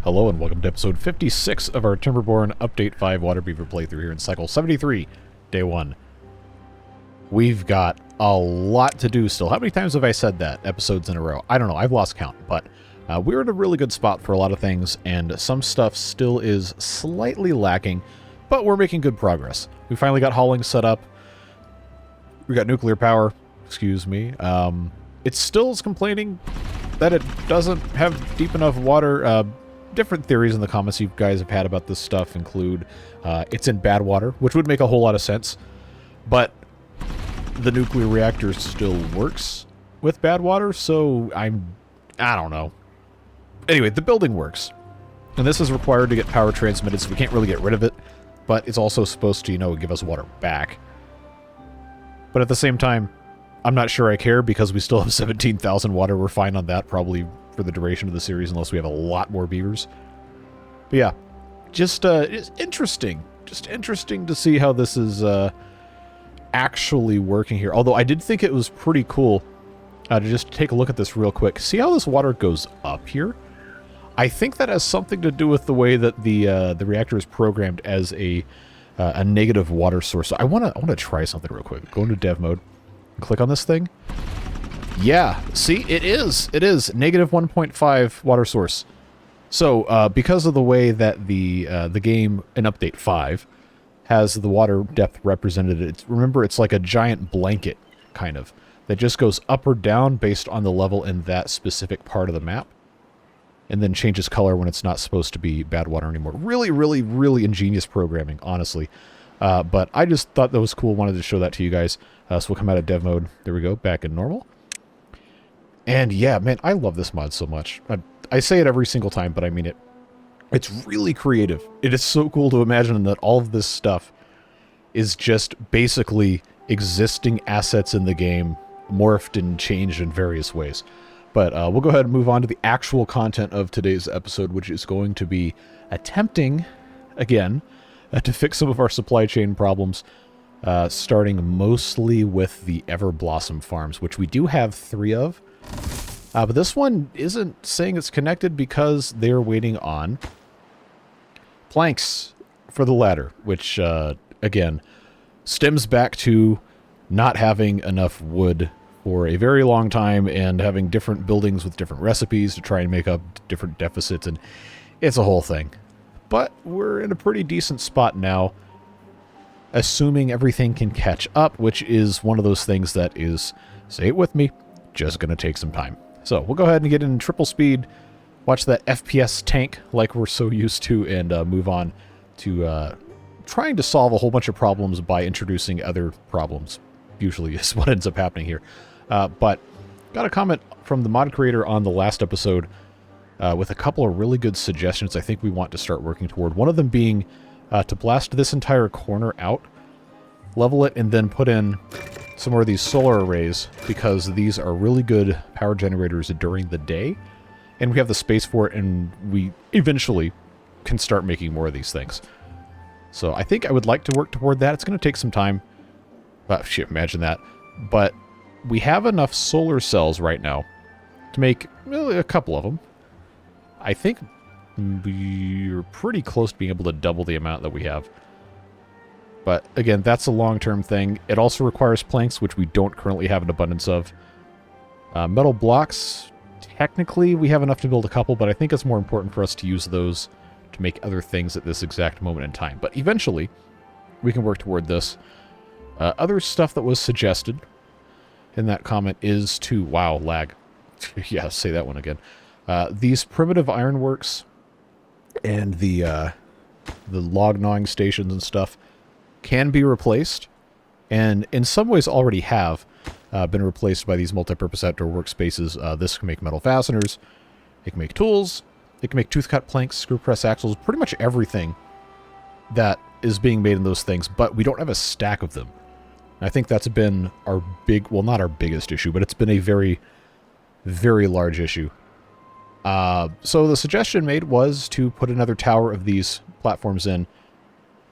Hello and welcome to episode 56 of our Timberborn Update 5 Waterbeaver playthrough here in cycle 73, day 1. We've got a lot to do still. How many times have I said that episodes in a row? I don't know, I've lost count, but we're in a really good spot for a lot of things, and some stuff still is slightly lacking, but we're making good progress. We finally got hauling set up. We got nuclear power, excuse me. It still is complaining that it doesn't have deep enough water. Different theories in the comments you guys have had about this stuff include it's in bad water, which would make a whole lot of sense, but the nuclear reactor still works with bad water, so I don't know. Anyway, the building works, and this is required to get power transmitted, so we can't really get rid of it, but it's also supposed to, give us water back. But at the same time, I'm not sure I care because we still have 17,000 water. We're fine on that, probably for the duration of the series, unless we have a lot more beavers. But yeah, just it's interesting. Just interesting to see how this is actually working here. Although I did think it was pretty cool to just take a look at this real quick. See how this water goes up here? I think that has something to do with the way that the reactor is programmed as a negative water source. So I want to try something real quick. Go into dev mode. Click on this thing. Yeah, see, it is negative 1.5 water source. So because of the way that the game in update 5 has the water depth represented, remember it's like a giant blanket kind of that just goes up or down based on the level in that specific part of the map, and then changes color when it's not supposed to be bad water anymore. Really, really, really ingenious programming, honestly. But I just thought that was cool. Wanted to show that to you guys. So we'll come out of dev mode. There we go. Back in normal. And yeah, man, I love this mod so much. I say it every single time, but I mean it. It's really creative. It is so cool to imagine that all of this stuff is just basically existing assets in the game, morphed and changed in various ways. But we'll go ahead and move on to the actual content of today's episode, which is going to be attempting, again, to fix some of our supply chain problems, starting mostly with the Everblossom farms, which we do have 3 of. But this one isn't saying it's connected because they're waiting on planks for the ladder, which, again, stems back to not having enough wood for a very long time and having different buildings with different recipes to try and make up different deficits, and it's a whole thing. But we're in a pretty decent spot now, assuming everything can catch up, which is one of those things that is, say it with me, just going to take some time. So we'll go ahead and get in triple speed, watch that FPS tank like we're so used to, and move on to trying to solve a whole bunch of problems by introducing other problems. Usually is what ends up happening here. But got a comment from the mod creator on the last episode with a couple of really good suggestions I think we want to start working toward. One of them being to blast this entire corner out, level it, and then put in some more of these solar arrays, because these are really good power generators during the day, and we have the space for it, and we eventually can start making more of these things. So I think I would like to work toward that. It's going to take some time. Shit, imagine that. But we have enough solar cells right now to make a couple of them. I think we're pretty close to being able to double the amount that we have. But again, that's a long-term thing. It also requires planks, which we don't currently have an abundance of. Metal blocks, technically we have enough to build a couple, but I think it's more important for us to use those to make other things at this exact moment in time. But eventually, we can work toward this. Other stuff that was suggested in that comment is to... Wow, lag. Yeah, say that one again. These primitive ironworks and the log gnawing stations and stuff can be replaced, and in some ways already have been replaced by these multi-purpose outdoor workspaces. This can make metal fasteners, it can make tools, it can make tooth-cut planks, screw press axles, pretty much everything that is being made in those things, but we don't have a stack of them. And I think that's been our well, not our biggest issue, but it's been a very, very large issue. So the suggestion made was to put another tower of these platforms in,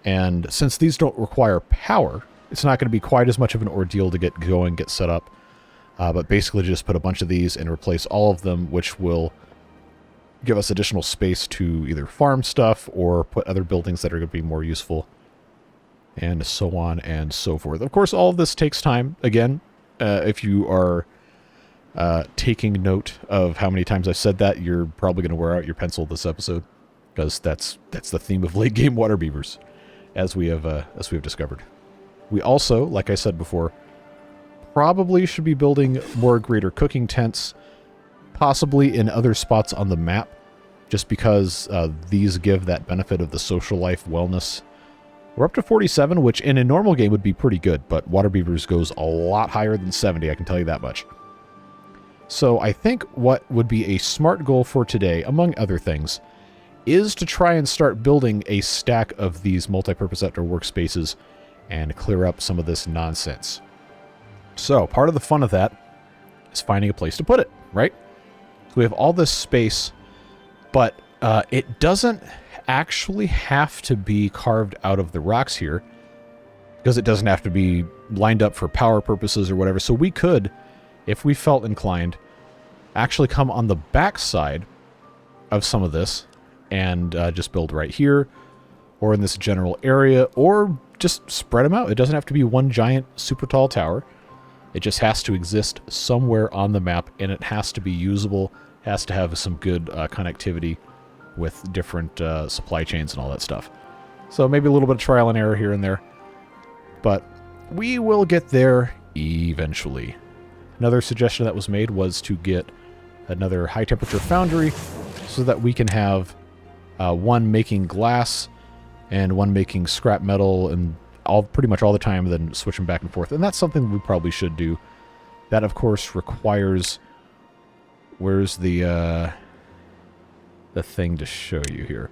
and since these don't require power, it's not going to be quite as much of an ordeal to get going, get set up, but basically just put a bunch of these and replace all of them, which will give us additional space to either farm stuff or put other buildings that are going to be more useful, and so on and so forth. Of course, all of this takes time. Again, if you are taking note of how many times I've said that, you're probably going to wear out your pencil this episode, because that's the theme of late game water beavers, as we have discovered. We also, like I said before, probably should be building more greater cooking tents, possibly in other spots on the map, just because these give that benefit of the social life wellness. We're up to 47, which in a normal game would be pretty good, but water beavers goes a lot higher than 70, I can tell you that much. So I think what would be a smart goal for today, among other things, is to try and start building a stack of these multi-purpose outdoor workspaces and clear up some of this nonsense. So part of the fun of that is finding a place to put it, right? So we have all this space, but it doesn't actually have to be carved out of the rocks here, because it doesn't have to be lined up for power purposes or whatever. So we could, if we felt inclined, actually come on the back side of some of this and just build right here, or in this general area, or just spread them out. It doesn't have to be one giant super tall tower. It just has to exist somewhere on the map, and it has to be usable, has to have some good connectivity with different supply chains and all that stuff. So maybe a little bit of trial and error here and there, but we will get there eventually. Another suggestion that was made was to get another high temperature foundry so that we can have one making glass and one making scrap metal, and pretty much all the time, then switch them back and forth. And that's something we probably should do. That, of course, requires... Where's the thing to show you here?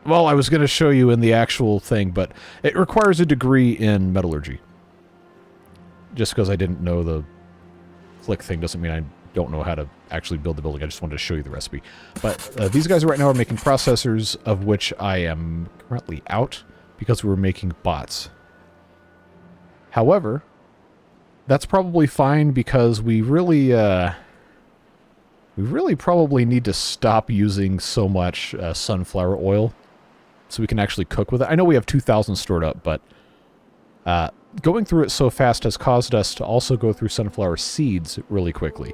Well, I was going to show you in the actual thing, but it requires a degree in metallurgy. Just because I didn't know the flick thing doesn't mean I don't know how to actually build the building. I just wanted to show you the recipe. But these guys right now are making processors, of which I am currently out because we were making bots. However, that's probably fine, because we really probably need to stop using so much sunflower oil so we can actually cook with it. I know we have 2,000 stored up, but going through it so fast has caused us to also go through sunflower seeds really quickly,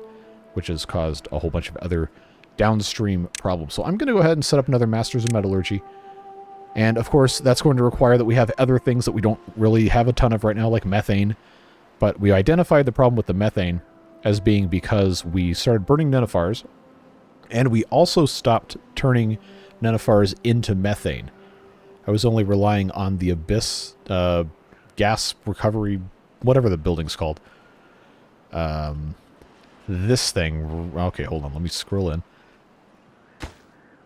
which has caused a whole bunch of other downstream problems. So I'm going to go ahead and set up another Masters of Metallurgy. And of course, that's going to require that we have other things that we don't really have a ton of right now, like methane. But we identified the problem with the methane as being because we started burning nenifars, and we also stopped turning nenifars into methane. I was only relying on the Abyss gas recovery, whatever the building's called. This thing... Okay, hold on. Let me scroll in.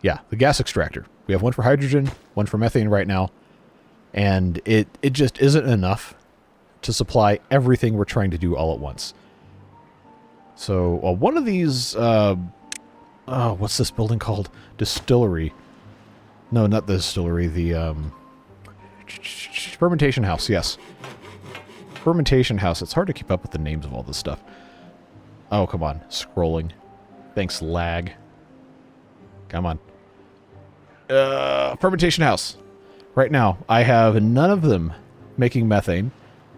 Yeah, the gas extractor. We have one for hydrogen, one for methane right now. And it just isn't enough to supply everything we're trying to do all at once. So, one of these... what's this building called? Distillery. No, not the distillery. The, fermentation house, yes. Fermentation house. It's hard to keep up with the names of all this stuff. Oh, come on. Scrolling. Thanks, lag. Come on. Fermentation house. Right now, I have none of them making methane.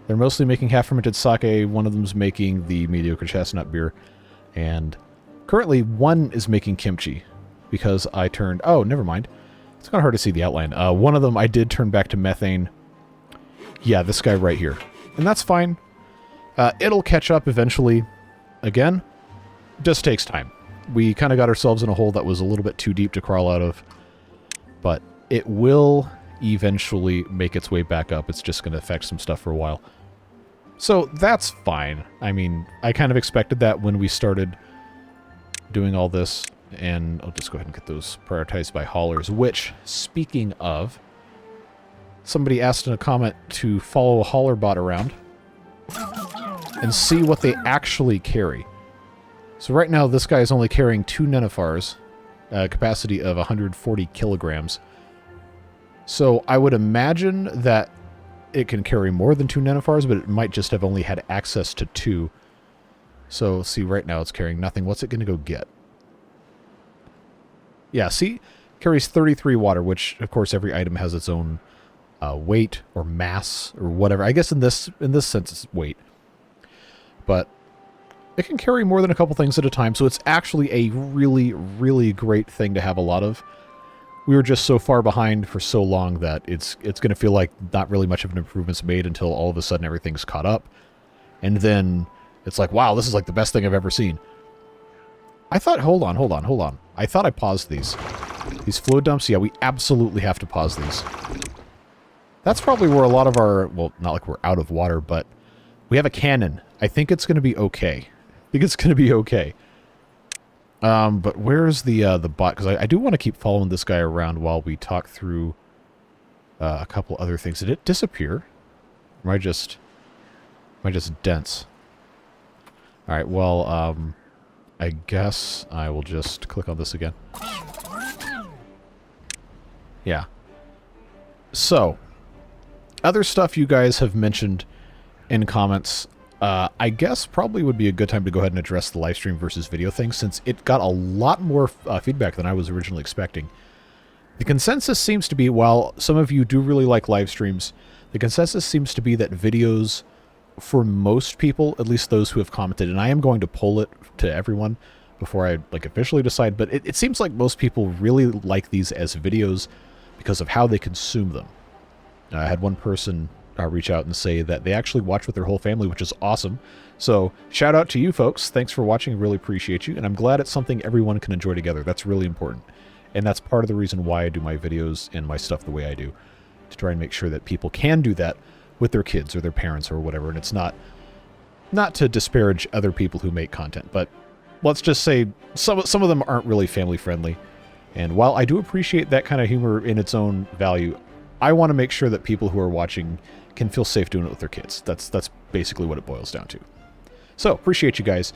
They're mostly making half-fermented sake. One of them's making the mediocre chestnut beer. And currently, one is making kimchi. Because I turned... Oh, never mind. It's kind of hard to see the outline. One of them I did turn back to methane. Yeah, this guy right here. And that's fine. It'll catch up eventually. Again, just takes time. We kind of got ourselves in a hole that was a little bit too deep to crawl out of. But it will eventually make its way back up. It's just going to affect some stuff for a while. So that's fine. I mean, I kind of expected that when we started doing all this. And I'll just go ahead and get those prioritized by haulers, which, speaking of, somebody asked in a comment to follow a hauler bot around and see what they actually carry. So right now, this guy is only carrying 2 nenifars, capacity of 140 kilograms. So I would imagine that it can carry more than 2 nenifars, but it might just have only had access to 2. So see, right now it's carrying nothing. What's it going to go get? Yeah, see? Carries 33 water, which, of course, every item has its own weight or mass or whatever. I guess in this sense it's weight. But it can carry more than a couple things at a time, so it's actually a really, really great thing to have a lot of. We were just so far behind for so long that it's going to feel like not really much of an improvement's made until all of a sudden everything's caught up. And then it's like, wow, this is like the best thing I've ever seen. I thought, hold on. I thought I paused these. These flow dumps, yeah, we absolutely have to pause these. That's probably where a lot of our, well, not like we're out of water, but we have a cannon. I think it's going to be okay. But where's the bot? Because I do want to keep following this guy around while we talk through a couple other things. Did it disappear? Or am I just dense? All right, well, I guess I will just click on this again. Yeah. So, other stuff you guys have mentioned in comments, I guess probably would be a good time to go ahead and address the live stream versus video thing, since it got a lot more feedback than I was originally expecting. The consensus seems to be, while some of you do really like live streams, the consensus seems to be that videos, for most people, at least those who have commented, and I am going to poll it to everyone before I officially decide, but it seems like most people really like these as videos because of how they consume them. I had one person reach out and say that they actually watch with their whole family, which is awesome. So shout out to you folks. Thanks for watching. Really appreciate you. And I'm glad it's something everyone can enjoy together. That's really important. And that's part of the reason why I do my videos and my stuff the way I do, to try and make sure that people can do that with their kids or their parents or whatever. And it's not to disparage other people who make content, but let's just say some of them aren't really family friendly. And while I do appreciate that kind of humor in its own value, I want to make sure that people who are watching can feel safe doing it with their kids. That's basically what it boils down to. So, appreciate you guys.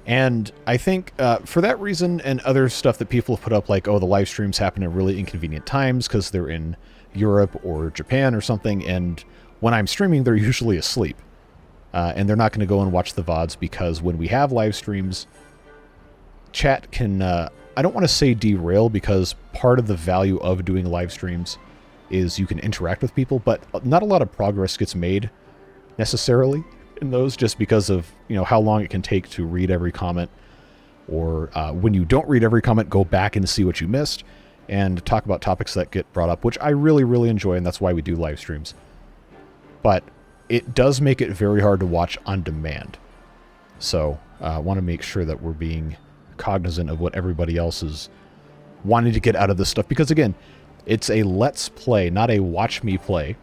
And I think for that reason and other stuff that people have put up, like, oh, the live streams happen at really inconvenient times because they're in Europe or Japan or something, and when I'm streaming, they're usually asleep. And they're not going to go and watch the VODs because when we have live streams, chat can, I don't want to say derail, because part of the value of doing live streams is you can interact with people, but not a lot of progress gets made necessarily in those, just because of, you know, how long it can take to read every comment, or when you don't read every comment, go back and see what you missed and talk about topics that get brought up, which I really, really enjoy, and that's why we do live streams. But it does make it very hard to watch on demand. So I want to make sure that we're being cognizant of what everybody else is wanting to get out of this stuff, because again, it's a let's play, not a watch me play.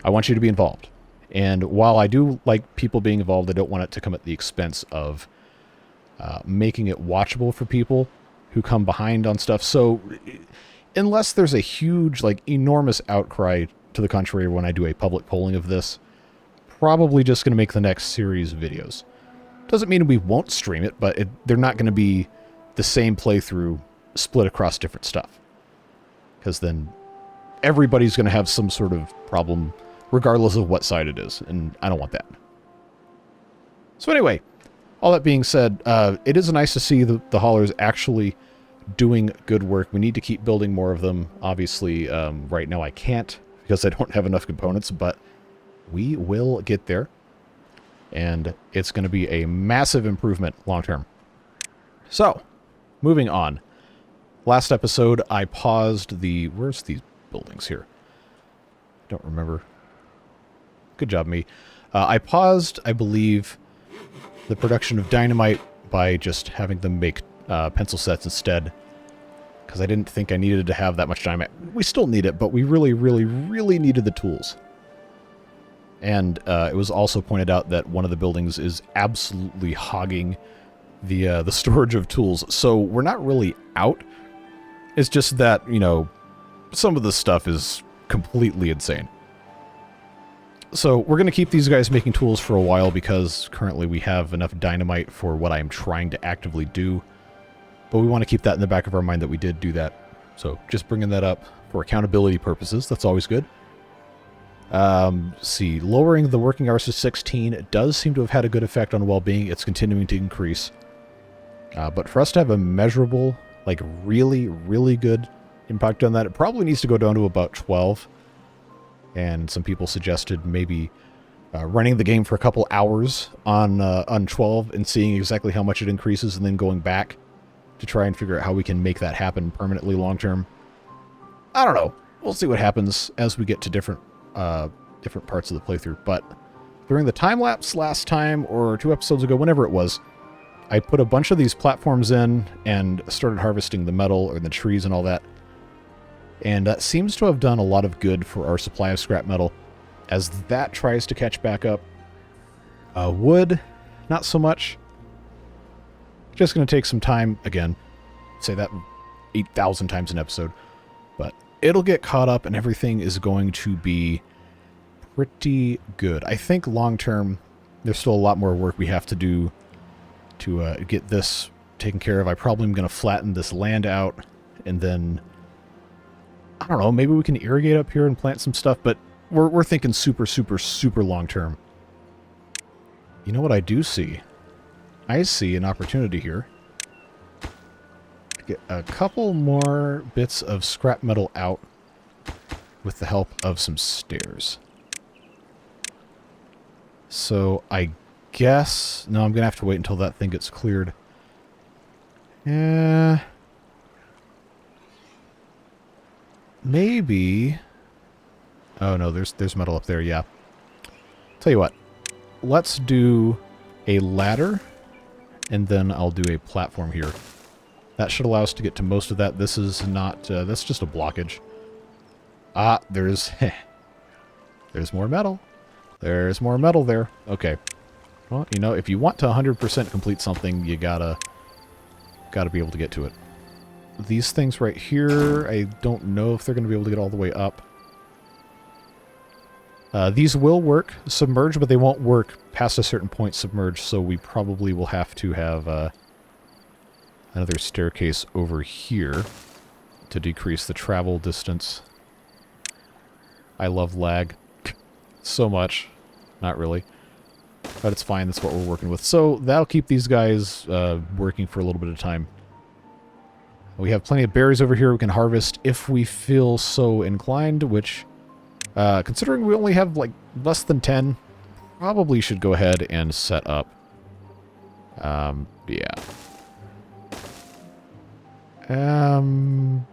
I want you to be involved. And while I do like people being involved, I don't want it to come at the expense of making it watchable for people who come behind on stuff. So unless there's a huge, like, enormous outcry to the contrary when I do a public polling of this, probably just going to make the next series of videos. Doesn't mean we won't stream it, but they're not going to be the same playthrough split across different stuff. Because then everybody's going to have some sort of problem, regardless of what side it is, and I don't want that. So anyway, all that being said, it is nice to see the haulers actually doing good work. We need to keep building more of them. Obviously, right now I can't, because I don't have enough components, but we will get there. And it's going to be a massive improvement long term. So, moving on. Last episode, I paused the... Where's these buildings here? Don't remember. Good job, me. I paused, I believe, the production of dynamite by just having them make pencil sets instead, because I didn't think I needed to have that much dynamite. We still need it, but we really, really, really needed the tools. And it was also pointed out that one of the buildings is absolutely hogging the storage of tools. So we're not really out. It's just that, you know, some of the stuff is completely insane. So we're going to keep these guys making tools for a while, because currently we have enough dynamite for what I'm trying to actively do. But we want to keep that in the back of our mind that we did do that. So just bringing that up for accountability purposes. That's always good. See, lowering the working hours to 16 does seem to have had a good effect on well-being. It's continuing to increase. But for us to have a measurable like really, really good impact on that. It probably needs to go down to about 12. And some people suggested maybe running the game for a couple hours on 12 and seeing exactly how much it increases and then going back to try and figure out how we can make that happen permanently long term. I don't know. We'll see what happens as we get to different parts of the playthrough. But during the time lapse last time or 2 episodes ago, whenever it was, I put a bunch of these platforms in and started harvesting the metal or the trees and all that. And that seems to have done a lot of good for our supply of scrap metal as that tries to catch back up. Wood, not so much. Just going to take some time, again, say that 8,000 times an episode, but it'll get caught up and everything is going to be pretty good. I think long term, there's still a lot more work we have to do to get this taken care of. I probably am going to flatten this land out and then, I don't know, maybe we can irrigate up here and plant some stuff, but we're thinking super, super, super long term. You know what I do see? I see an opportunity here to get a couple more bits of scrap metal out with the help of some stairs. So I guess... No, I'm going to have to wait until that thing gets cleared. Yeah. Maybe... Oh no, there's metal up there, yeah. Tell you what. Let's do a ladder, and then I'll do a platform here. That should allow us to get to most of that. This is not... that's just a blockage. Ah, there's... there's more metal. There's more metal there. Okay. Well, you know, if you want to 100% complete something, you gotta be able to get to it. These things right here, I don't know if they're going to be able to get all the way up. These will work submerged, but they won't work past a certain point submerged, so we probably will have to have another staircase over here to decrease the travel distance. I love lag so much. Not really. But it's fine, that's what we're working with. So that'll keep these guys working for a little bit of time. We have plenty of berries over here we can harvest if we feel so inclined, which, considering we only have like less than 10, probably should go ahead and set up. Yeah.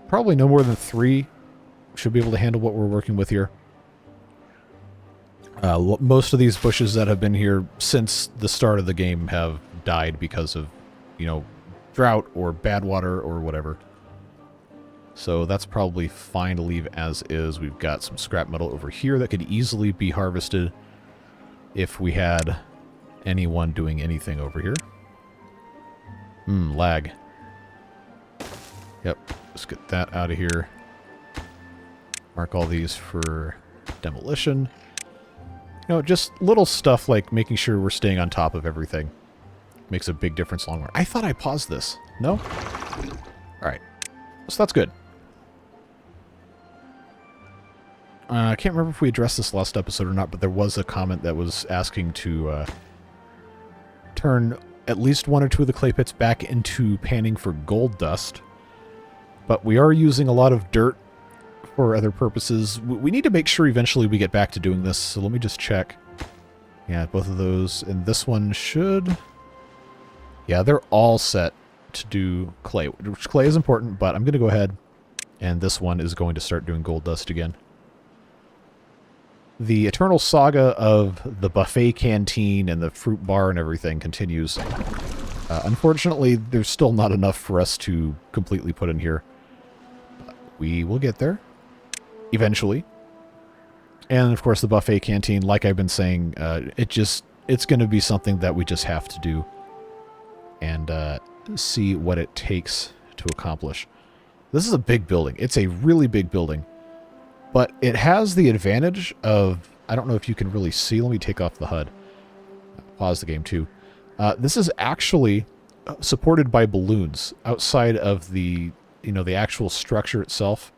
Probably no more than 3 should be able to handle what we're working with here. Most of these bushes that have been here since the start of the game have died because of, you know, drought or bad water or whatever. So that's probably fine to leave as is. We've got some scrap metal over here that could easily be harvested if we had anyone doing anything over here. Lag. Yep, let's get that out of here. Mark all these for demolition. You know, just little stuff like making sure we're staying on top of everything makes a big difference long run. I thought I paused this. No? Alright. So that's good. I can't remember if we addressed this last episode or not, but there was a comment that was asking to turn at least 1 or 2 of the clay pits back into panning for gold dust. But we are using a lot of dirt for other purposes. We need to make sure eventually we get back to doing this, so let me just check. Yeah, both of those, and this one should... Yeah, they're all set to do clay, which clay is important, but I'm going to go ahead, and this one is going to start doing gold dust again. The eternal saga of the buffet canteen and the fruit bar and everything continues. Unfortunately, there's still not enough for us to completely put in here. But we will get there. Eventually. And of course the buffet canteen, like I've been saying, it's going to be something that we just have to do and see what it takes to accomplish. This is a big building. It's a really big building, but it has the advantage of, I don't know if you can really see, let me take off the HUD. Pause the game too. This is actually supported by balloons outside of the, you know, the actual structure itself.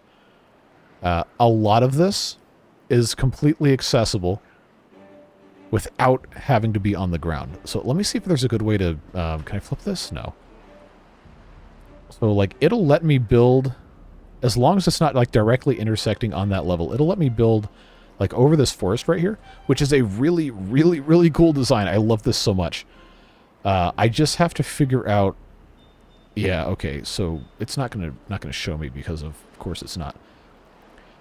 A lot of this is completely accessible without having to be on the ground. So let me see if there's a good way to... can I flip this? No. So, like, it'll let me build, as long as it's not, like, directly intersecting on that level, it'll let me build, like, over this forest right here, which is a really, really, really cool design. I love this so much. I just have to figure out, yeah, okay, so it's not gonna show me because of course it's not.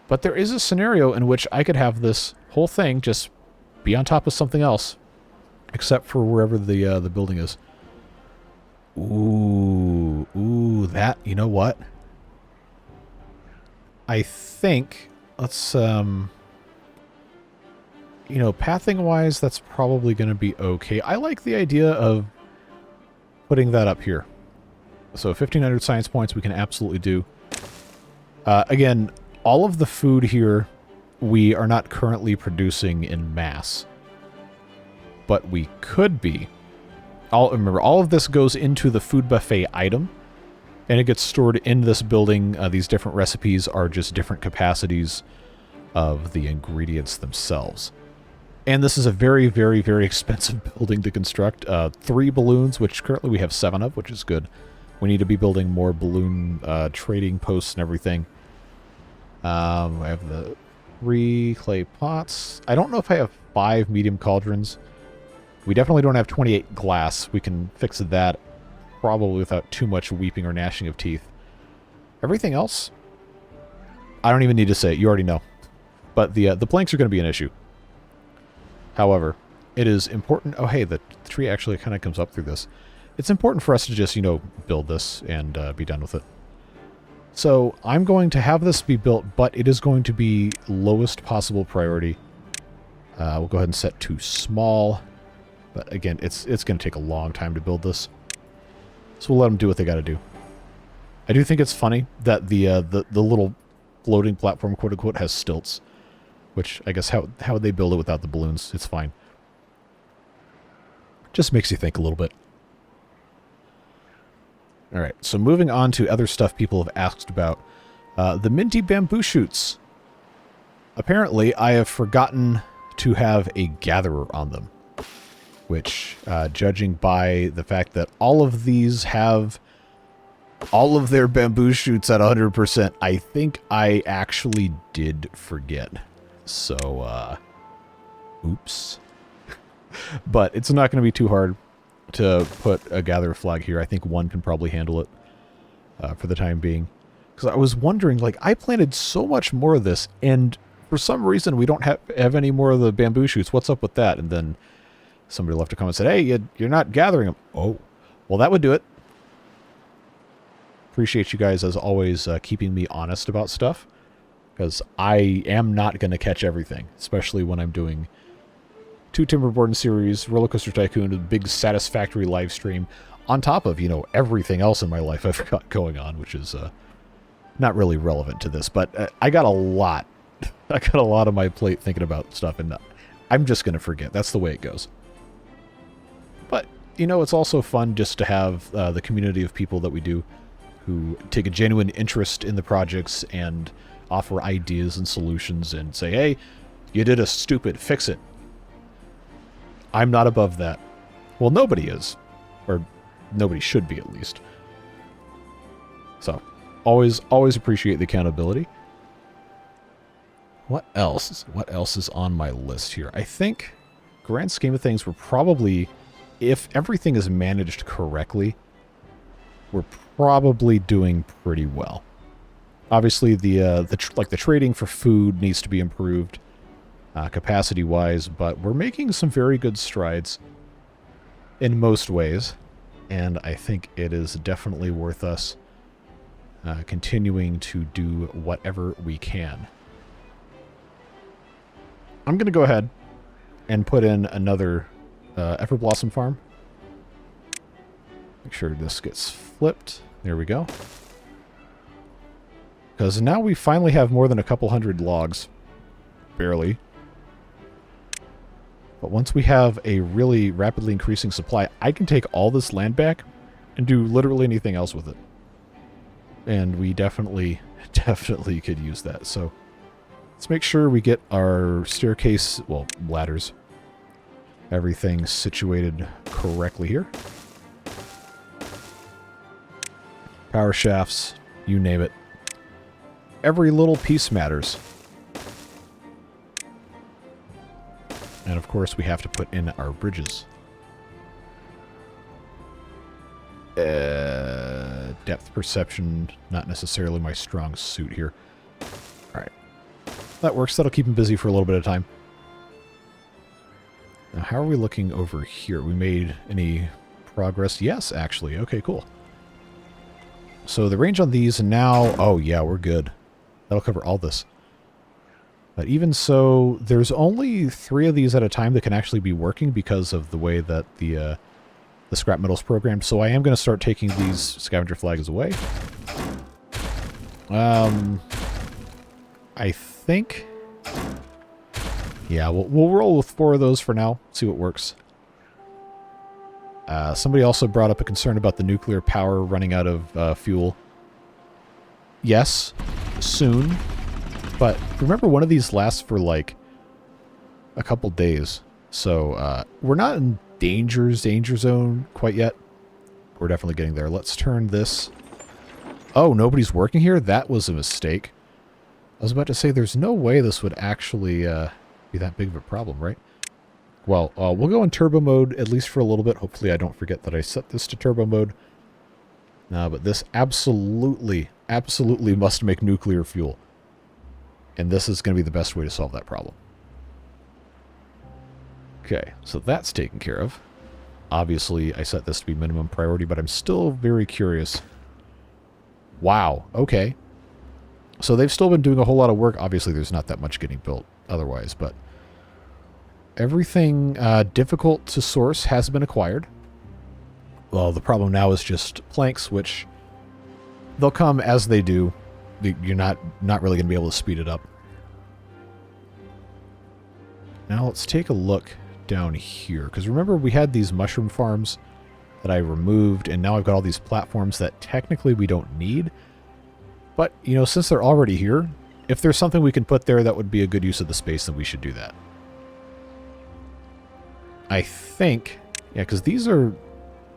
But there is a scenario in which I could have this whole thing just be on top of something else, except for wherever the building is. Ooh, that, you know what? I think, let's, you know, pathing-wise, that's probably going to be okay. I like the idea of putting that up here. So 1,500 science points we can absolutely do. Again, all of the food here we are not currently producing in mass. But we could be. Remember, all of this goes into the food buffet item, and it gets stored in this building. These different recipes are just different capacities of the ingredients themselves. And this is a very, very, very expensive building to construct. 3 balloons, which currently we have 7 of, which is good. We need to be building more balloon trading posts and everything. I have the 3 clay pots. I don't know if I have 5 medium cauldrons. We definitely don't have 28 glass. We can fix that probably without too much weeping or gnashing of teeth. Everything else, I don't even need to say it. You already know. But the planks are going to be an issue. However, it is important... Oh, hey, the tree actually kind of comes up through this. It's important for us to just, you know, build this and be done with it. So I'm going to have this be built, but it is going to be lowest possible priority. We'll go ahead and set to small. But again, it's going to take a long time to build this. So we'll let them do what they got to do. I do think it's funny that the little floating platform, quote-unquote, has stilts. Which, I guess, how would they build it without the balloons? It's fine. Just makes you think a little bit. Alright, so moving on to other stuff people have asked about. The minty bamboo shoots. Apparently, I have forgotten to have a gatherer on them. Which, judging by the fact that all of these have all of their bamboo shoots at 100%, I think I actually did forget. So, oops. But it's not going to be too hard to put a gatherer flag here. I think 1 can probably handle it for the time being. Because I was wondering, like, I planted so much more of this, and for some reason we don't have any more of the bamboo shoots. What's up with that? And then somebody left a comment and said, hey, you're not gathering them. Oh, well, that would do it. Appreciate you guys, as always, keeping me honest about stuff. Because I am not going to catch everything, especially when I'm doing 2 Timberborn series, Roller Coaster Tycoon, a big satisfactory live stream, on top of, you know, everything else in my life I've got going on, which is not really relevant to this. But I got a lot. I got a lot on my plate thinking about stuff, and I'm just going to forget. That's the way it goes. But, you know, it's also fun just to have the community of people that we do who take a genuine interest in the projects and offer ideas and solutions and say, hey, you did a stupid, fix it. I'm not above that. Well, nobody is. Or nobody should be, at least. So, always appreciate the accountability. What else? What else is on my list here? I think, grand scheme of things, we're probably, if everything is managed correctly, we're probably doing pretty well. Obviously, the trading for food needs to be improved, capacity-wise, but we're making some very good strides in most ways, and I think it is definitely worth us continuing to do whatever we can. I'm going to go ahead and put in another Everblossom farm. Make sure this gets flipped. There we go. Because now we finally have more than a couple hundred logs. Barely. But once we have a really rapidly increasing supply, I can take all this land back and do literally anything else with it. And we definitely could use that. So let's make sure we get our staircase, well, ladders, everything situated correctly here. power shafts, you name it. Every little piece matters. And of course, we have to put in our bridges. Depth perception, not necessarily my strong suit here. Alright. That works. That'll keep him busy for a little bit of time. Now, how are we looking over here? We made any progress? Yes, actually. Okay, cool. So the range on these now... Oh, yeah, we're good. That'll cover all this. But even so, there's only 3 of these at a time that can actually be working because of the way that the scrap metal's programmed. So I am going to start taking these scavenger flags away. I think... Yeah, we'll roll with 4 of those for now. See what works. Somebody also brought up a concern about the nuclear power running out of fuel. Yes, soon. But remember, one of these lasts for like a couple days. So we're not in danger zone quite yet. We're definitely getting there. Let's turn this. Oh, nobody's working here? That was a mistake. I was about to say there's no way this would actually be that big of a problem, right? Well, we'll go in turbo mode at least for a little bit. Hopefully I don't forget that I set this to turbo mode. No, but this absolutely must make nuclear fuel. And this is going to be the best way to solve that problem. Okay, so that's taken care of. Obviously, I set this to be minimum priority, but I'm still very curious. Wow, okay. So they've still been doing a whole lot of work. Obviously, there's not that much getting built otherwise, but everything difficult to source has been acquired. Well, the problem now is just planks, which they'll come as they do. You're not really going to be able to speed it up. Now let's take a look down here. Because remember, we had these mushroom farms that I removed, and now I've got all these platforms that technically we don't need. But, you know, since they're already here, if there's something we can put there that would be a good use of the space, then we should do that. I think, yeah, because these are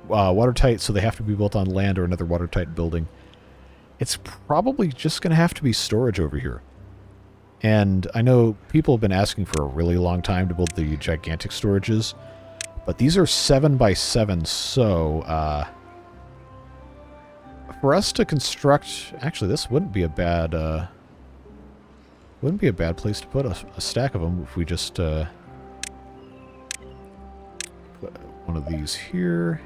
watertight, so they have to be built on land or another watertight building. It's probably just going to have to be storage over here. And I know people have been asking for a really long time to build the gigantic storages, but these are 7 by 7, so for us to construct... Actually, this wouldn't be a bad place to put a stack of them if we just put one of these here.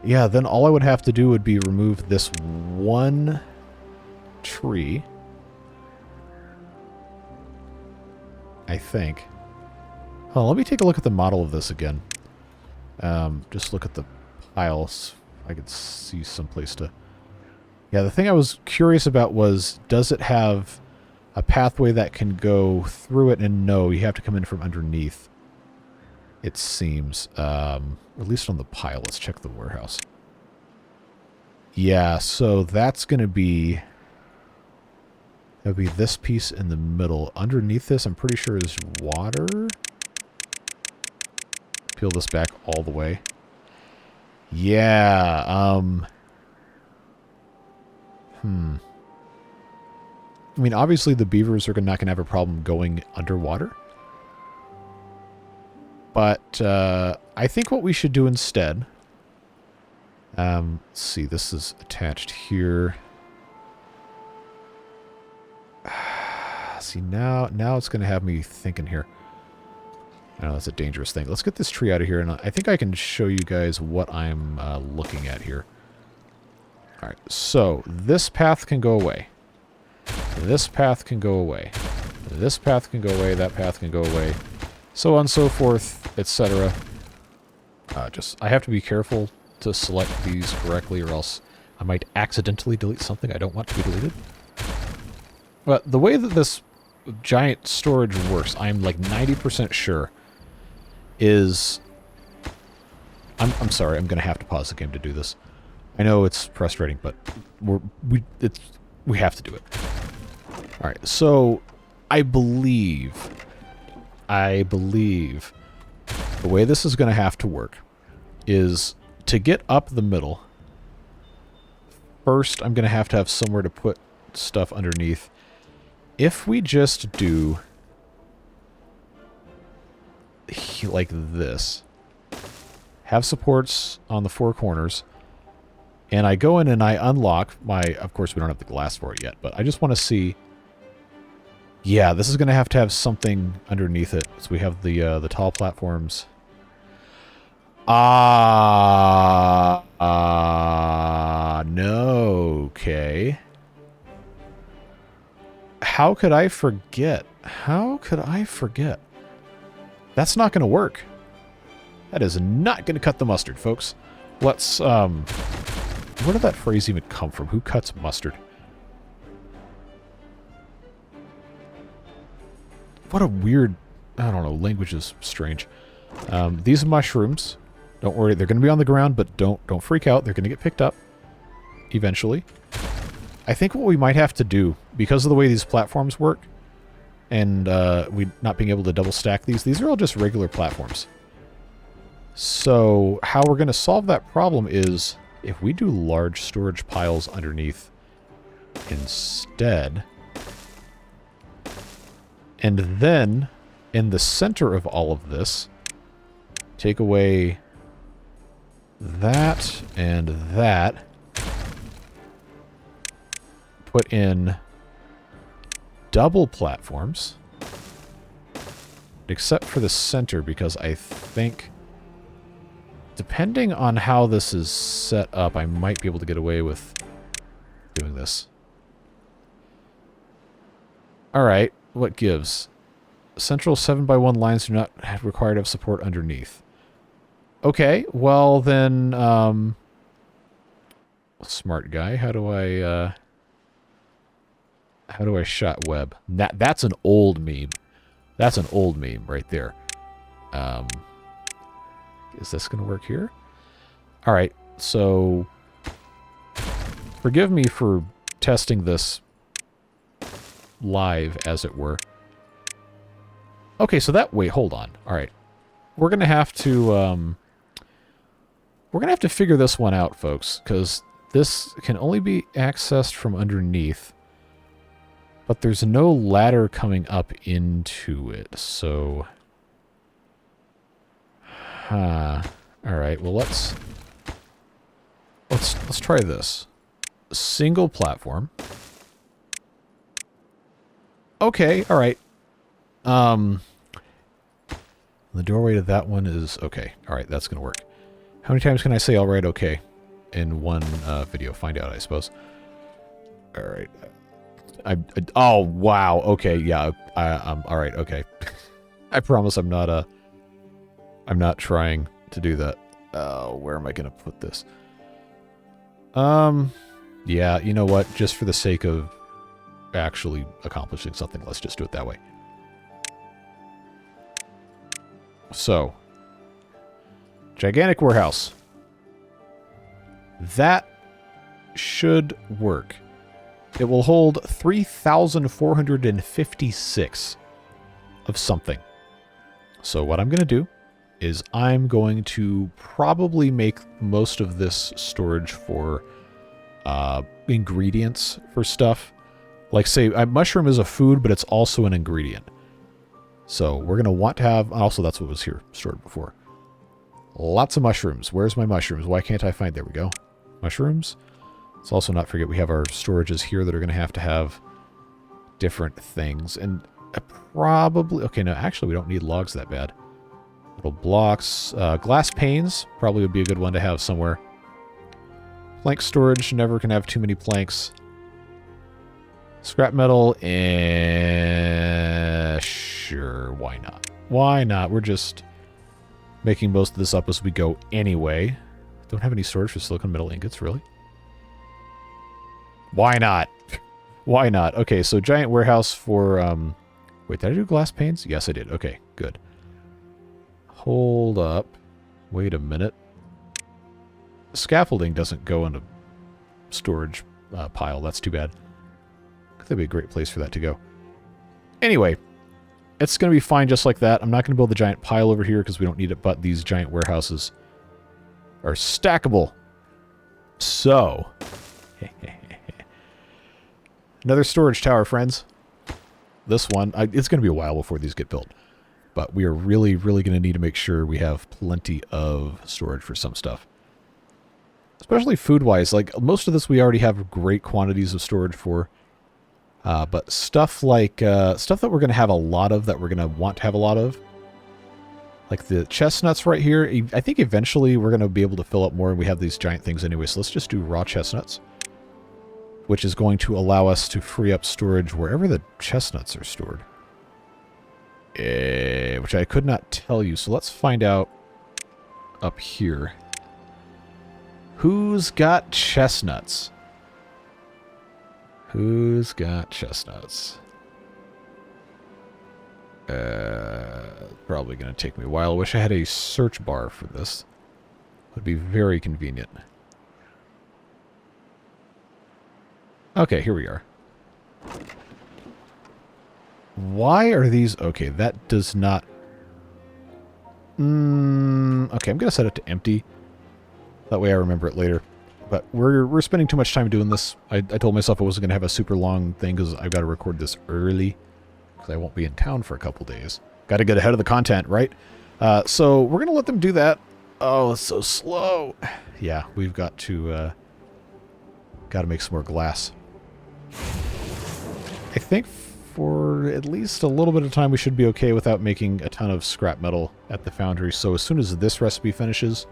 Yeah, then all I would have to do would be remove this one tree. I think. Oh, let me take a look at the model of this again. Just look at the piles. I could see someplace to... Yeah, the thing I was curious about was, does it have a pathway that can go through it? And no, you have to come in from underneath. It seems. At least on the pile. Let's check the warehouse. Yeah, so that's going to be... That would be this piece in the middle. Underneath this, I'm pretty sure is water. Peel this back all the way. Yeah, I mean, obviously the beavers are not going to have a problem going underwater. But I think what we should do instead... let's see, this is attached here. See, now it's going to have me thinking here. I know that's a dangerous thing. Let's get this tree out of here, and I think I can show you guys what I'm looking at here. Alright, so this path can go away. This path can go away. This path can go away, that path can go away. So on and so forth, etc. I have to be careful to select these correctly, or else I might accidentally delete something I don't want to be deleted. But the way that this giant storage works, I'm like 90% sure, is... I'm sorry, I'm going to have to pause the game to do this. I know it's frustrating, but we have to do it. Alright, so I believe the way this is going to have to work is to get up the middle, first I'm going to have somewhere to put stuff underneath. If we just do like this, have supports on the four corners, and I go in and I unlock my, of course we don't have the glass for it yet, but I just want to see, yeah, this is going to have something underneath it. So we have the tall platforms. No, okay. How could I forget? How could I forget? That's not going to work. That is not going to cut the mustard, folks. Let's, where did that phrase even come from? Who cuts mustard? What a weird, I don't know, language is strange. These mushrooms, don't worry, they're going to be on the ground, but don't freak out. They're going to get picked up eventually. I think what we might have to do, because of the way these platforms work, and we not being able to double stack these are all just regular platforms. So how we're going to solve that problem is if we do large storage piles underneath instead, and then in the center of all of this, take away that and that, put in double platforms, except for the center, because I think, depending on how this is set up, I might be able to get away with doing this. Alright, what gives? Central 7x1 lines do not require to have support underneath. Okay, well then, smart guy, how do I shot web? That's an old meme. That's an old meme right there. Is this going to work here? All right, so forgive me for testing this live, as it were. Okay, so that, wait, hold on. All right. We're going to have to figure this one out, folks, because this can only be accessed from underneath. But there's no ladder coming up into it, so... Alright, well let's try this. Single platform. Okay, alright. The doorway to that one is... Okay, alright, that's gonna work. How many times can I say alright, okay in one video? Find out, I suppose. Alright. Oh, wow. Okay, yeah. Alright, okay. I promise I'm not trying to do that. Where am I going to put this? Yeah, you know what? Just for the sake of actually accomplishing something, let's just do it that way. So, gigantic warehouse. That should work. It will hold 3,456 of something. So what I'm going to do is I'm going to probably make most of this storage for ingredients for stuff. Like, say, mushroom is a food, but it's also an ingredient. So we're going to want to have... Also, that's what was here stored before. Lots of mushrooms. Where's my mushrooms? Why can't I find... There we go. Mushrooms. Let's also not forget we have our storages here that are going to have different things. And probably... Okay, no, actually we don't need logs that bad. Little blocks. Glass panes probably would be a good one to have somewhere. Plank storage. Never can have too many planks. Scrap metal. Sure, why not? Why not? We're just making most of this up as we go anyway. Don't have any storage for silicon metal ingots, really? Why not? Why not? Okay, so giant warehouse for... Wait, did I do glass panes? Yes, I did. Okay, good. Hold up. Wait a minute. Scaffolding doesn't go in a storage pile. That's too bad. That'd be a great place for that to go. Anyway, it's going to be fine just like that. I'm not going to build the giant pile over here because we don't need it, but these giant warehouses are stackable. So, Another storage tower, friends. This one, it's going to be a while before these get built. But we are really, really going to need to make sure we have plenty of storage for some stuff. Especially food-wise. Like, most of this we already have great quantities of storage for. But stuff like, stuff that we're going to have a lot of, that we're going to want to have a lot of. Like the chestnuts right here. I think eventually we're going to be able to fill up more, and we have these giant things anyway. So let's just do raw chestnuts. Which is going to allow us to free up storage wherever the chestnuts are stored. Which I could not tell you. So let's find out up here. Who's got chestnuts? Who's got chestnuts? Probably going to take me a while. I wish I had a search bar for this. Would be very convenient. Okay, here we are. Why are these... Okay, that does not... Okay, I'm going to set it to empty. That way I remember it later. But we're spending too much time doing this. I told myself I wasn't going to have a super long thing because I've got to record this early. Because I won't be in town for a couple days. Got to get ahead of the content, right? So we're going to let them do that. Oh, it's so slow. Yeah, we've got to make some more glass. I think for at least a little bit of time we should be okay without making a ton of scrap metal at the foundry. So as soon as this recipe finishes,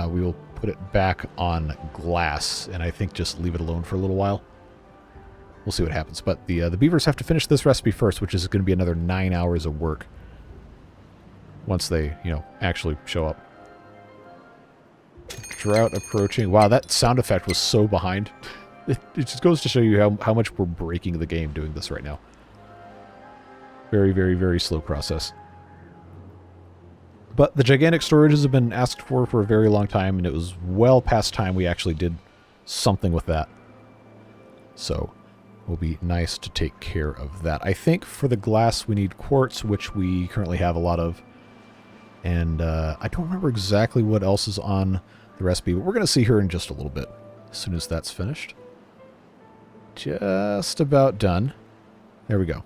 we will put it back on glass, and I think just leave it alone for a little while. We'll see what happens. But the beavers have to finish this recipe first, which is going to be another 9 hours of work once they, actually show up. Drought approaching. Wow, that sound effect was so behind. It just goes to show you how much we're breaking the game doing this right now. Very, very, very slow process. But the gigantic storages have been asked for a very long time, and it was well past time we actually did something with that. So, it will be nice to take care of that. I think for the glass we need quartz, which we currently have a lot of. And I don't remember exactly what else is on the recipe, but we're going to see here in just a little bit, as soon as that's finished. Just about done. There we go.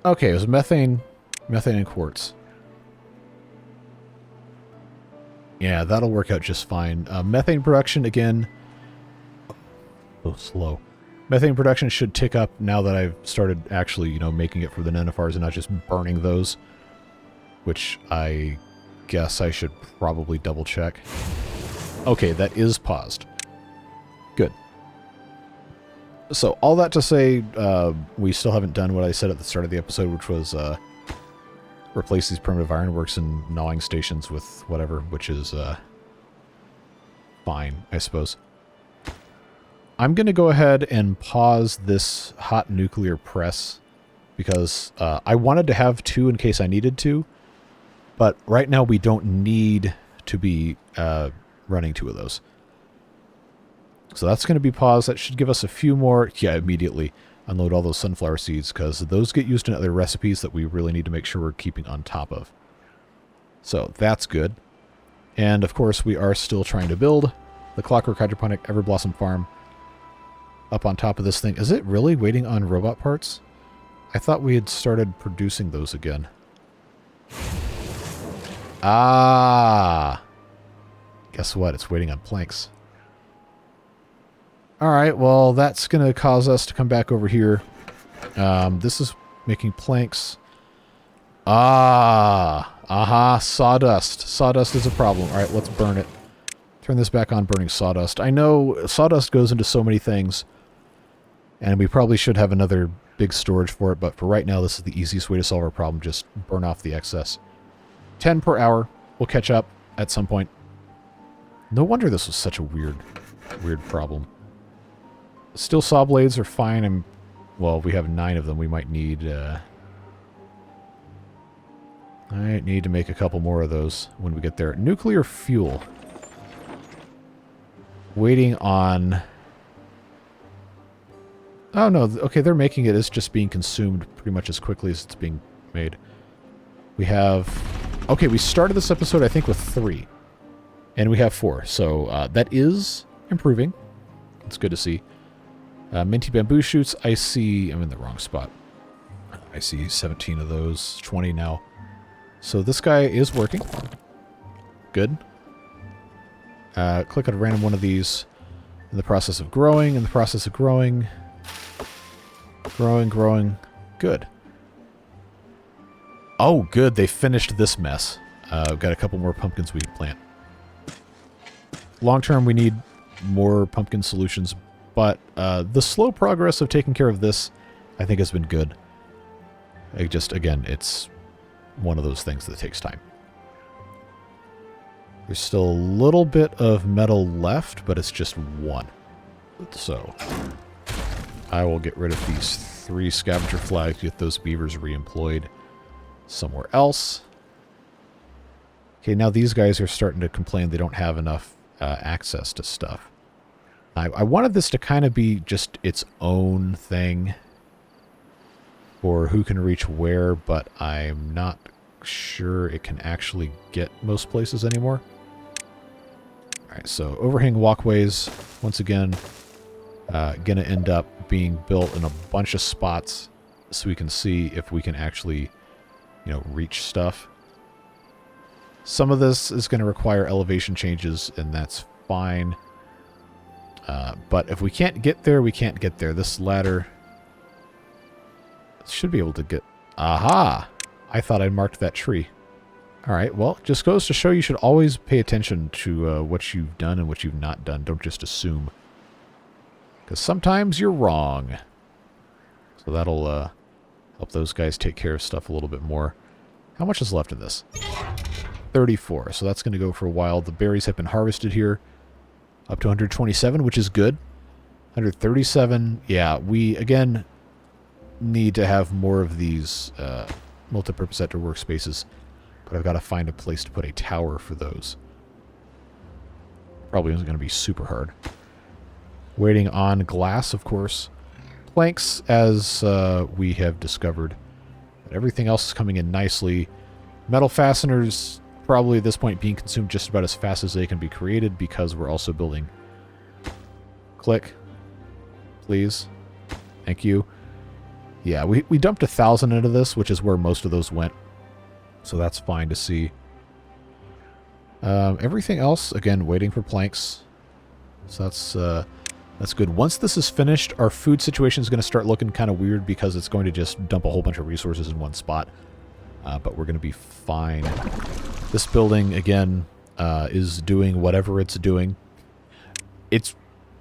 Okay, it was methane and quartz. Yeah, that'll work out just fine. Methane production, again... Oh, slow. Methane production should tick up now that I've started actually, making it for the nenifars and not just burning those. Which I guess I should probably double check. Okay, that is paused. Good. So, all that to say, we still haven't done what I said at the start of the episode, which was replace these primitive ironworks and gnawing stations with whatever, which is fine, I suppose. I'm going to go ahead and pause this hot nuclear press because I wanted to have 2 in case I needed to, but right now we don't need to be running 2 of those. So that's going to be paused. That should give us a few more. Yeah, immediately unload all those sunflower seeds because those get used in other recipes that we really need to make sure we're keeping on top of. So that's good. And of course, we are still trying to build the Clockwork Hydroponic Everblossom Farm up on top of this thing. Is it really waiting on robot parts? I thought we had started producing those again. Ah! Guess what? It's waiting on planks. Alright, well, that's going to cause us to come back over here. This is making planks. Aha, sawdust. Sawdust is a problem. Alright, let's burn it. Turn this back on burning sawdust. I know sawdust goes into so many things, and we probably should have another big storage for it, but for right now, this is the easiest way to solve our problem. Just burn off the excess. 10 per hour. We'll catch up at some point. No wonder this was such a weird problem. Still saw blades are fine. Well, we have 9 of them. We might need... I need to make a couple more of those when we get there. Nuclear fuel. Waiting on... Oh, no. Okay, they're making it. It's just being consumed pretty much as quickly as it's being made. We have... Okay, we started this episode, I think, with 3. And we have 4. So, that is improving. It's good to see. Minty bamboo shoots, I see... I'm in the wrong spot. I see 17 of those, 20 now. So this guy is working. Good. Click on a random one of these. In the process of growing, in the process of growing. Growing, growing. Good. Oh, good. They finished this mess. We've got a couple more pumpkins we can plant. Long term, we need more pumpkin solutions, but the slow progress of taking care of this, I think, has been good. It just, again, it's one of those things that takes time. There's still a little bit of metal left, but it's just one. So, I will get rid of these 3 scavenger flags, get those beavers re-employed somewhere else. Okay, now these guys are starting to complain they don't have enough access to stuff. I wanted this to kind of be just its own thing for who can reach where, but I'm not sure it can actually get most places anymore. Alright, so overhang walkways, once again, gonna end up being built in a bunch of spots so we can see if we can actually, you know, reach stuff. Some of this is going to require elevation changes, and that's fine. But if we can't get there, we can't get there. This ladder should be able to get... Aha! I thought I marked that tree. Alright, well, just goes to show you should always pay attention to what you've done and what you've not done. Don't just assume. Because sometimes you're wrong. So that'll help those guys take care of stuff a little bit more. How much is left in this? 34, so that's going to go for a while. The berries have been harvested here. Up to 127, which is good. 137, yeah, we, again, need to have more of these multi-purpose outdoor workspaces. But I've got to find a place to put a tower for those. Probably isn't going to be super hard. Waiting on glass, of course. Planks, as we have discovered. But everything else is coming in nicely. Metal fasteners... probably at this point being consumed just about as fast as they can be created because we're also building. Click. Please. Thank you. Yeah, we dumped 1,000 into this, which is where most of those went. So that's fine to see. Everything else, again, waiting for planks. So that's good. Once this is finished, our food situation is going to start looking kind of weird because it's going to just dump a whole bunch of resources in one spot. But we're going to be fine. This building, again, is doing whatever it's doing. It's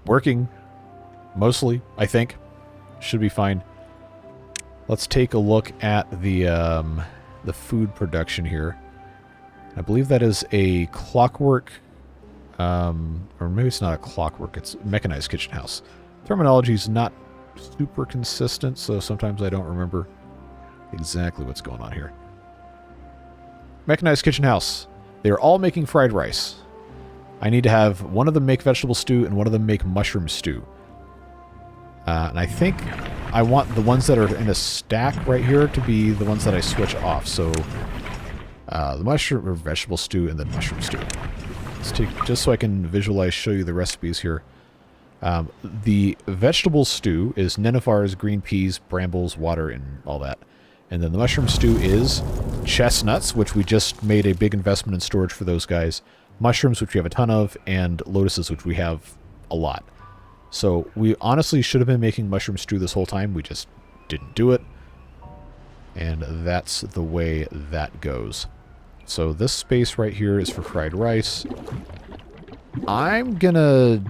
working, mostly, I think. Should be fine. Let's take a look at the food production here. I believe that is a clockwork, or maybe it's not a clockwork, it's a mechanized kitchen house. Terminology is not super consistent, so sometimes I don't remember exactly what's going on here. Mechanized kitchen house. They are all making fried rice. I need to have one of them make vegetable stew and one of them make mushroom stew. And I think I want the ones that are in a stack right here to be the ones that I switch off. So the mushroom or vegetable stew and then mushroom stew. Let's take, just so I can visualize, show you the recipes here. The vegetable stew is nenefars, green peas, brambles, water, and all that. And then the mushroom stew is chestnuts, which we just made a big investment in storage for those guys. Mushrooms, which we have a ton of, and lotuses, which we have a lot. So we honestly should have been making mushroom stew this whole time. We just didn't do it. And that's the way that goes. So this space right here is for fried rice. I'm gonna...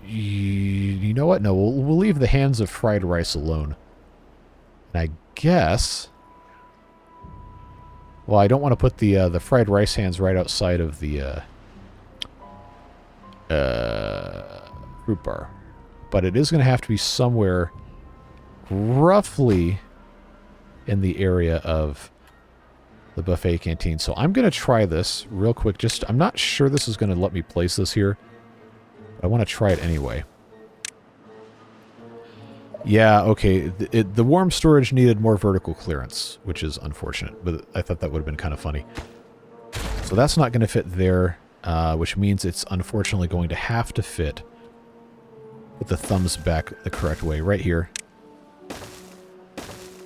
You know what? No, we'll leave the hands of fried rice alone. And I guess... Well, I don't want to put the fried rice hands right outside of the fruit bar. But it is going to have to be somewhere roughly in the area of the buffet canteen. So I'm going to try this real quick. Just, I'm not sure this is going to let me place this here. But I want to try it anyway. Yeah, okay. The warm storage needed more vertical clearance, which is unfortunate, but I thought that would have been kind of funny. So that's not going to fit there, which means it's unfortunately going to have to fit put the thumbs back the correct way right here.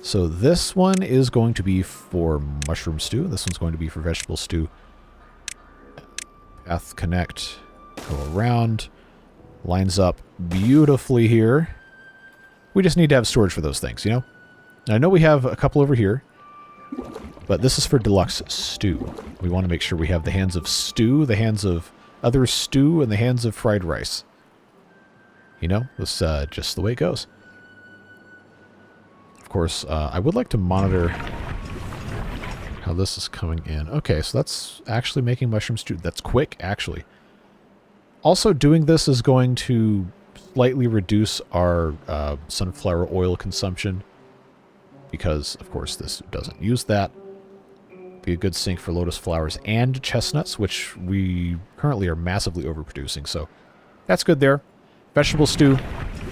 So this one is going to be for mushroom stew. This one's going to be for vegetable stew. Path connect, go around, lines up beautifully here. We just need to have storage for those things, you know? And I know we have a couple over here, but this is for deluxe stew. We want to make sure we have the hands of stew, the hands of other stew, and the hands of fried rice. You know, that's just the way it goes. Of course, I would like to monitor how this is coming in. Okay, so that's actually making mushroom stew. That's quick, actually. Also, doing this is going to slightly reduce our sunflower oil consumption because, of course, this doesn't use that. Be a good sink for lotus flowers and chestnuts, which we currently are massively overproducing, so that's good there. Vegetable stew,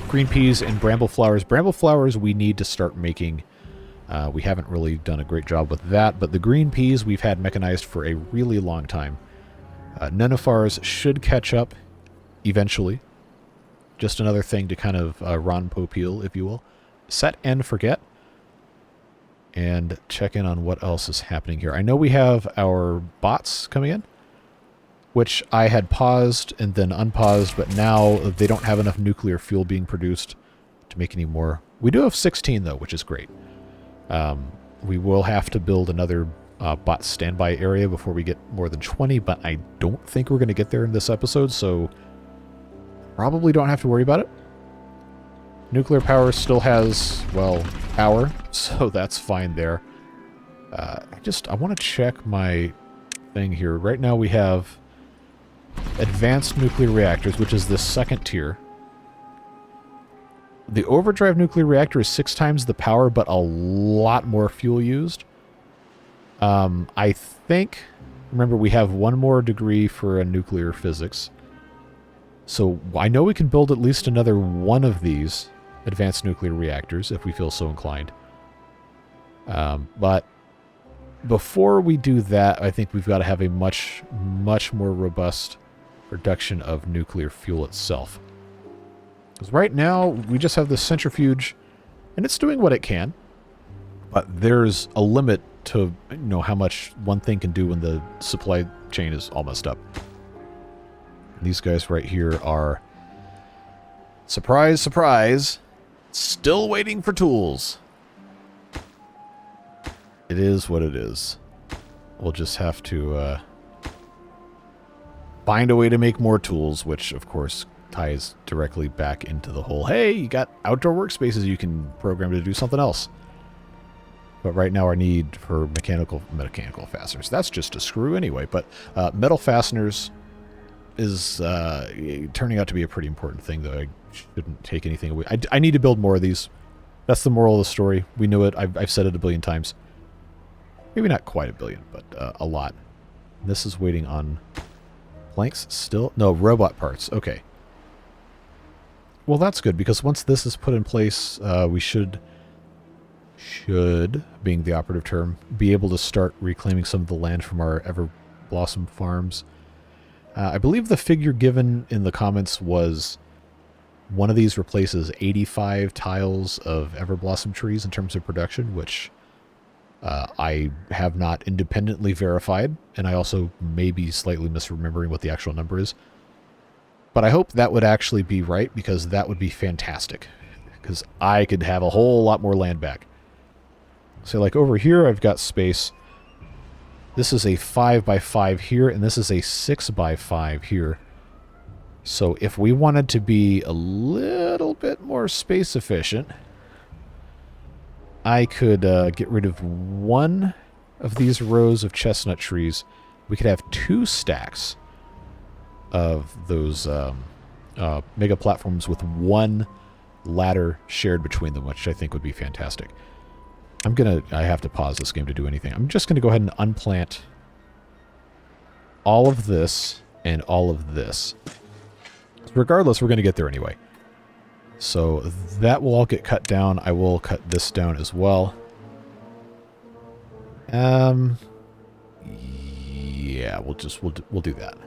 green peas, and bramble flowers. Bramble flowers we need to start making. We haven't really done a great job with that, but the green peas we've had mechanized for a really long time. Nenufars should catch up eventually. Just another thing to kind of Ron Popeil, if you will. Set and forget. And check in on what else is happening here. I know we have our bots coming in, which I had paused and then unpaused, but now they don't have enough nuclear fuel being produced to make any more. We do have 16, though, which is great. We will have to build another bot standby area before we get more than 20, but I don't think we're going to get there in this episode, so probably don't have to worry about it. Nuclear power still has, well, power, so that's fine there. I want to check my thing here. Right now we have advanced nuclear reactors, which is the second tier. The overdrive nuclear reactor is 6 times the power, but a lot more fuel used. I think, remember, we have 1 more degree for a nuclear physics. So I know we can build at least another 1 of these advanced nuclear reactors if we feel so inclined. But before we do that, I think we've got to have a much, much more robust production of nuclear fuel itself. Because right now, we just have this centrifuge, and it's doing what it can. But there's a limit to, you know, how much one thing can do when the supply chain is all messed up. And these guys right here are, surprise, surprise, still waiting for tools. It is what it is. We'll just have to find a way to make more tools, which, of course, ties directly back into the whole, hey, you got outdoor workspaces you can program to do something else. But right now our need for mechanical fasteners, that's just a screw anyway, but metal fasteners is turning out to be a pretty important thing, though. I shouldn't take anything away. I need to build more of these. That's the moral of the story. We knew it. I've said it a billion times. Maybe not quite a billion, but a lot. This is waiting on planks still. No, robot parts. Okay. Well, that's good, because once this is put in place, we should, being the operative term, be able to start reclaiming some of the land from our Everblossom farms. I believe the figure given in the comments was one of these replaces 85 tiles of Everblossom trees in terms of production, which I have not independently verified, and I also may be slightly misremembering what the actual number is. But I hope that would actually be right, because that would be fantastic. Because I could have a whole lot more land back. So like over here I've got space. This is a 5x5 here, and this is a 6x5 here. So if we wanted to be a little bit more space efficient, I could get rid of 1 of these rows of chestnut trees. We could have 2 stacks of those mega platforms with 1 ladder shared between them, which I think would be fantastic. I have to pause this game to do anything. I'm just going to go ahead and unplant all of this and all of this. Regardless, we're going to get there anyway. So that will all get cut down. I will cut this down as well. Yeah, we'll do that.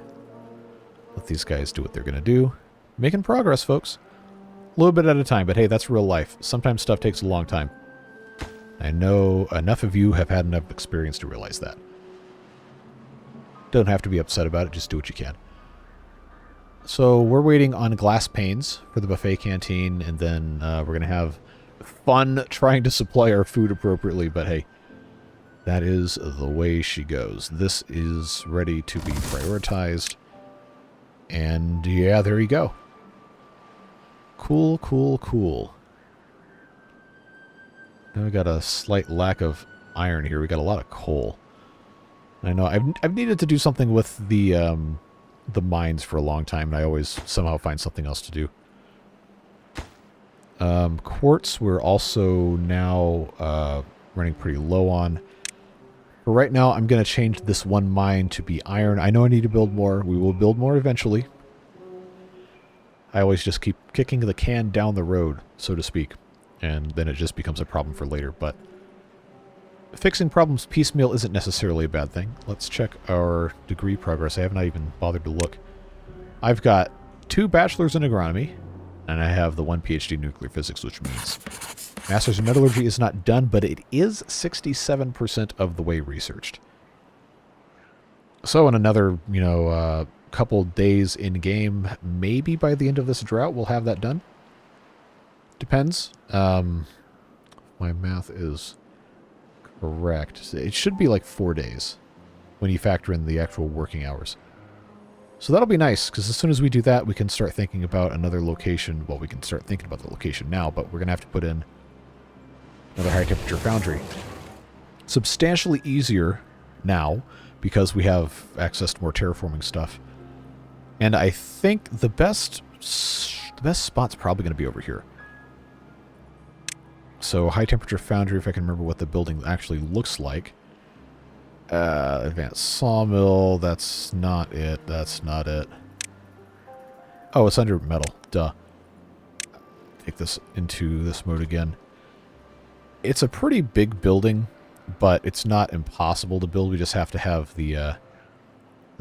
Let these guys do what they're going to do. Making progress, folks. little bit at a time, but hey, that's real life. Sometimes stuff takes a long time. I know enough of you have had enough experience to realize that. Don't have to be upset about it, just do what you can. So we're waiting on glass panes for the buffet canteen, and then we're going to have fun trying to supply our food appropriately, but hey, that is the way she goes. This is ready to be prioritized, and yeah, there you go. Cool, cool, cool. Now we got a slight lack of iron here. We got a lot of coal. I know I've needed to do something with the mines for a long time, and I always somehow find something else to do. Quartz we're also now running pretty low on. For right now, I'm going to change this one mine to be iron. I know I need to build more. We will build more eventually. I always just keep kicking the can down the road, so to speak, and then it just becomes a problem for later. But fixing problems piecemeal isn't necessarily a bad thing. Let's check our degree progress. I have not even bothered to look. I've got 2 bachelors in agronomy, and I have the 1 PhD in nuclear physics, which means master's in metallurgy is not done, but it is 67% of the way researched. So in another, couple days in game, maybe by the end of this drought, we'll have that done. Depends. My math is correct. It should be like 4 days when you factor in the actual working hours. So that'll be nice, because as soon as we do that, we can start thinking about another location. Well, we can start thinking about the location now, but we're going to have to put in another high-temperature foundry. Substantially easier now, because we have access to more terraforming stuff. And I think the best spot's probably going to be over here. So high-temperature foundry, if I can remember what the building actually looks like. Advanced sawmill, that's not it, that's not it. Oh, it's under metal, duh. Take this into this mode again. It's a pretty big building, but it's not impossible to build. We just have to have the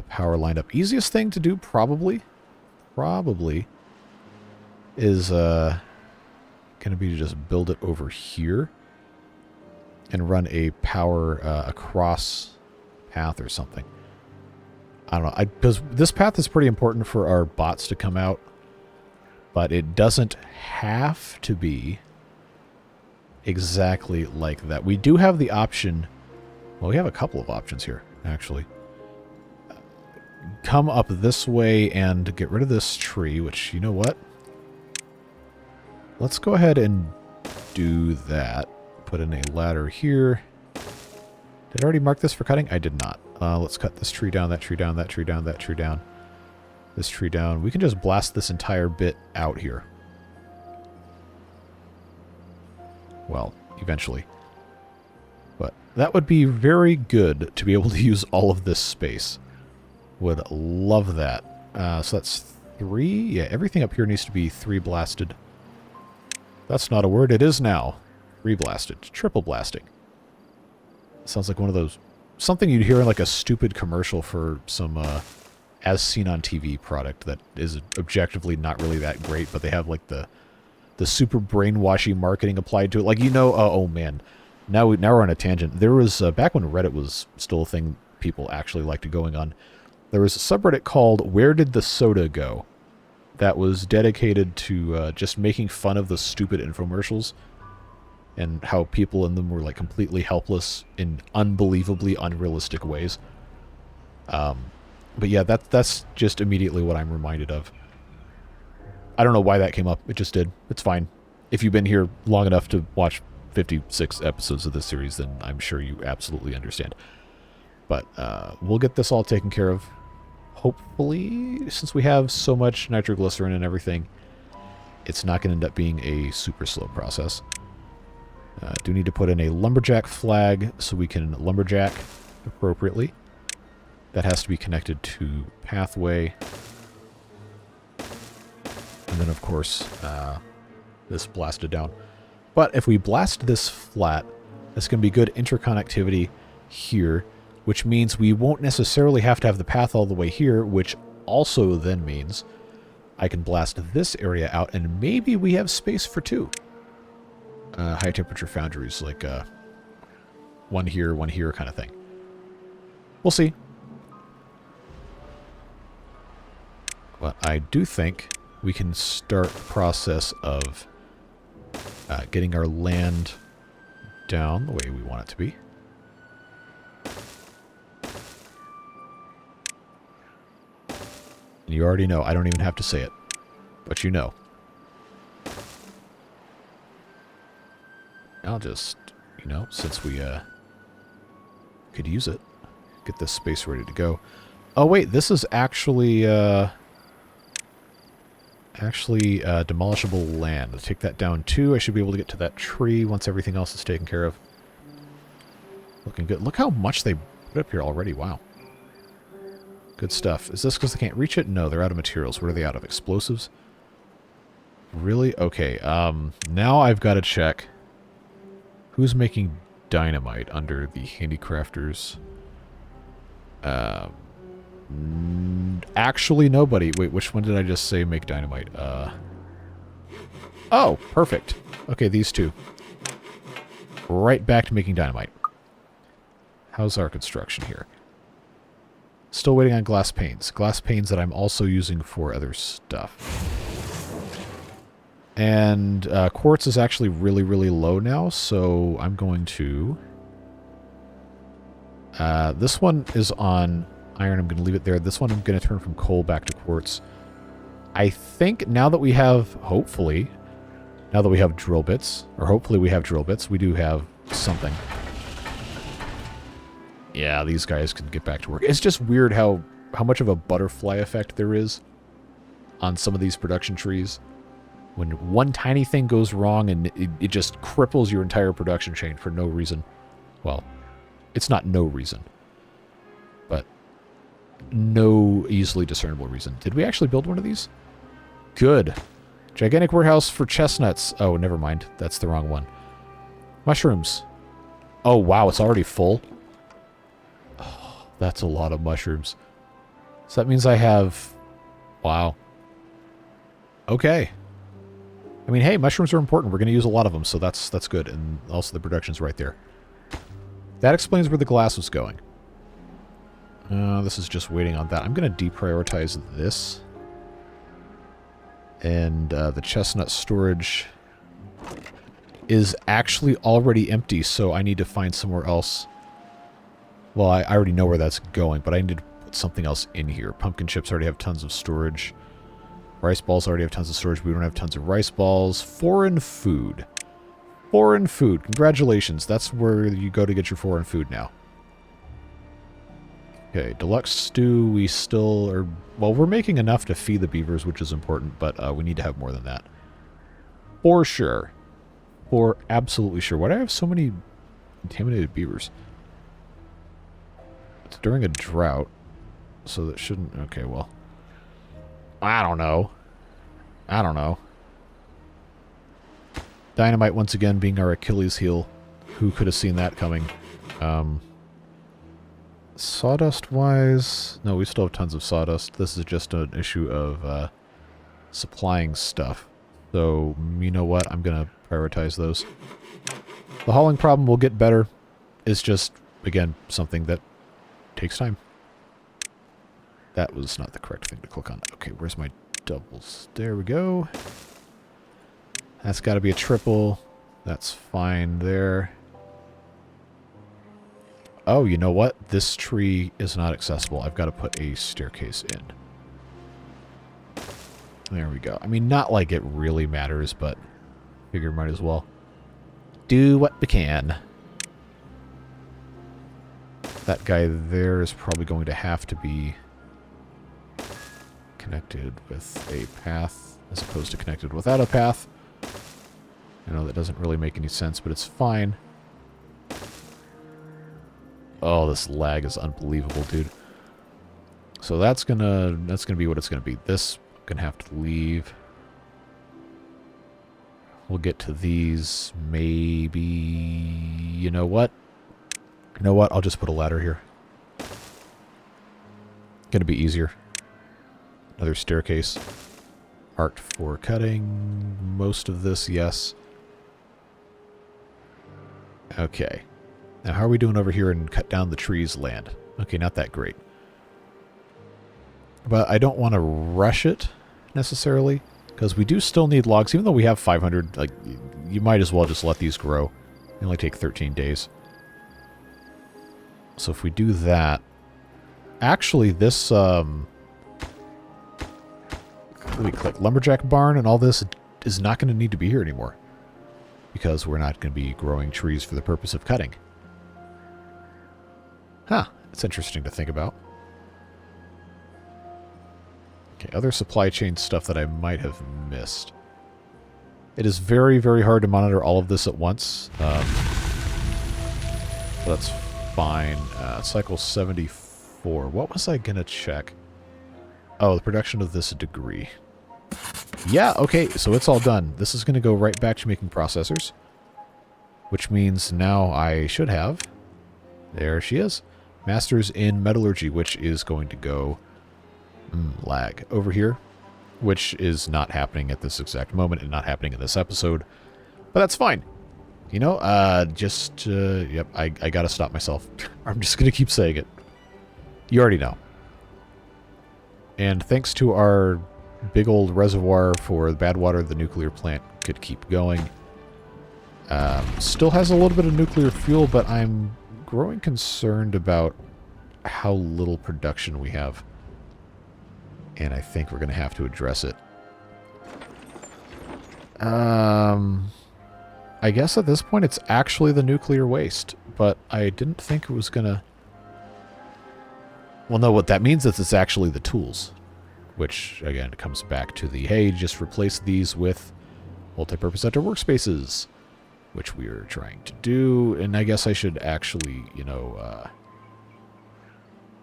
power lined up. Easiest thing to do, probably, is going to be to just build it over here and run a power across path or something. I don't know. Because this path is pretty important for our bots to come out, but it doesn't have to be exactly like that. We do have the option. Well, we have a couple of options here, actually. Come up this way and get rid of this tree, which, you know what? Let's go ahead and do that. Put in a ladder here. Did I already mark this for cutting? I did not. Let's cut this tree down, that tree down, that tree down, that tree down. This tree down. We can just blast this entire bit out here. Well, eventually. But that would be very good to be able to use all of this space. Would love that. So that's 3. Yeah, everything up here needs to be 3 blasted. That's not a word. It is now. 3 blasted. Triple blasting. Sounds like one of those... Something you'd hear in like a stupid commercial for some as seen on TV product that is objectively not really that great, but they have like the super brainwashy marketing applied to it. Like, oh man. Now we're on a tangent. There was, back when Reddit was still a thing people actually liked going on, there was a subreddit called Where Did the Soda Go? That was dedicated to just making fun of the stupid infomercials and how people in them were like completely helpless in unbelievably unrealistic ways. But yeah, that's just immediately what I'm reminded of. I don't know why that came up. It just did. It's fine. If you've been here long enough to watch 56 episodes of this series, then I'm sure you absolutely understand. But we'll get this all taken care of. Hopefully, since we have so much nitroglycerin and everything, it's not going to end up being a super slow process. Do need to put in a lumberjack flag so we can lumberjack appropriately. That has to be connected to pathway. And then, of course, this blasted down. But if we blast this flat, that's going to be good interconnectivity here, which means we won't necessarily have to have the path all the way here, which also then means I can blast this area out, and maybe we have space for 2. High temperature foundries, like one here kind of thing. We'll see. But I do think we can start the process of getting our land down the way we want it to be. And you already know. I don't even have to say it. But you know. I'll just, you know, since we could use it, get this space ready to go. Oh wait, this is actually demolishable land. Let's take that down too. I should be able to get to that tree once everything else is taken care of. Looking good. Look how much they put up here already. Wow. Good stuff. Is this because they can't reach it? No, they're out of materials. What are they out of? Explosives? Really? Okay. Now I've got to check who's making dynamite under the handicrafters. Actually, nobody. Wait, which one did I just say make dynamite? Oh, perfect. Okay, these two. Right back to making dynamite. How's our construction here? Still waiting on glass panes. Glass panes that I'm also using for other stuff. And quartz is actually really, really low now, so I'm going to... this one is on iron. I'm going to leave it there. This one I'm going to turn from coal back to quartz. I think now that we have, hopefully, now that we have drill bits, or hopefully we have drill bits, we do have something. Yeah, these guys can get back to work. It's just weird how much of a butterfly effect there is on some of these production trees. When one tiny thing goes wrong and it just cripples your entire production chain for no reason. Well, it's not no reason, but no easily discernible reason. Did we actually build one of these? Good. Gigantic warehouse for chestnuts. Oh, never mind. That's the wrong one. Mushrooms. Oh, wow. It's already full. Oh, that's a lot of mushrooms. So that means I have... Wow. Okay. I mean, hey, mushrooms are important. We're going to use a lot of them, so that's good. And also the production's right there. That explains where the glass was going. This is just waiting on that. I'm going to deprioritize this. And the chestnut storage is actually already empty, so I need to find somewhere else. Well, I already know where that's going, but I need to put something else in here. Pumpkin chips already have tons of storage. Rice balls already have tons of storage. We don't have tons of rice balls. Foreign food. Foreign food. Congratulations. That's where you go to get your foreign food now. Okay, deluxe stew. We still are... Well, we're making enough to feed the beavers, which is important, but we need to have more than that. For sure. For absolutely sure. Why do I have so many intimidated beavers? It's during a drought, so that shouldn't... Okay, well... I don't know. I don't know. Dynamite once again being our Achilles heel. Who could have seen that coming? Sawdust-wise... No, we still have tons of sawdust. This is just an issue of supplying stuff. So, you know what? I'm going to prioritize those. The hauling problem will get better. It's just, again, something that takes time. That was not the correct thing to click on. Okay, where's my doubles? There we go. That's got to be a triple. That's fine there. Oh, you know what? This tree is not accessible. I've got to put a staircase in. There we go. I mean, not like it really matters, but figure might as well do what we can. That guy there is probably going to have to be connected with a path as opposed to connected without a path. I know that doesn't really make any sense, but it's fine. Oh, this lag is unbelievable, dude. So that's gonna be what it's gonna be. This gonna have to leave. We'll get to these maybe. You know what? You know what? I'll just put a ladder here. Gonna be easier. Another staircase. Art for cutting most of this, yes. Okay. Now how are we doing over here in cut down the trees land? Okay, not that great. But I don't want to rush it necessarily, because we do still need logs. Even though we have 500, like, you might as well just let these grow. They only take 13 days. So if we do that... Actually, this... Let me click. Lumberjack barn and all this is not going to need to be here anymore. Because we're not going to be growing trees for the purpose of cutting. Huh. It's interesting to think about. Okay, other supply chain stuff that I might have missed. It is very, very hard to monitor all of this at once. That's fine. Cycle 74. What was I going to check? Oh, the production of this degree. Yeah, okay, so it's all done. This is going to go right back to making processors. Which means now I should have... There she is. Masters in Metallurgy, which is going to go... lag. Over here. Which is not happening at this exact moment and not happening in this episode. But that's fine. You know, yep, I gotta stop myself. I'm just gonna keep saying it. You already know. And thanks to our big old reservoir for the bad water, the nuclear plant could keep going. Still has a little bit of nuclear fuel, but I'm growing concerned about how little production we have. And I think we're going to have to address it. I guess at this point it's actually the nuclear waste, but I didn't think it was going to... Well, no, what that means is it's actually the tools. Which, again, comes back to the, hey, just replace these with multi-purpose center workspaces. Which we are trying to do. And I guess I should actually, you know...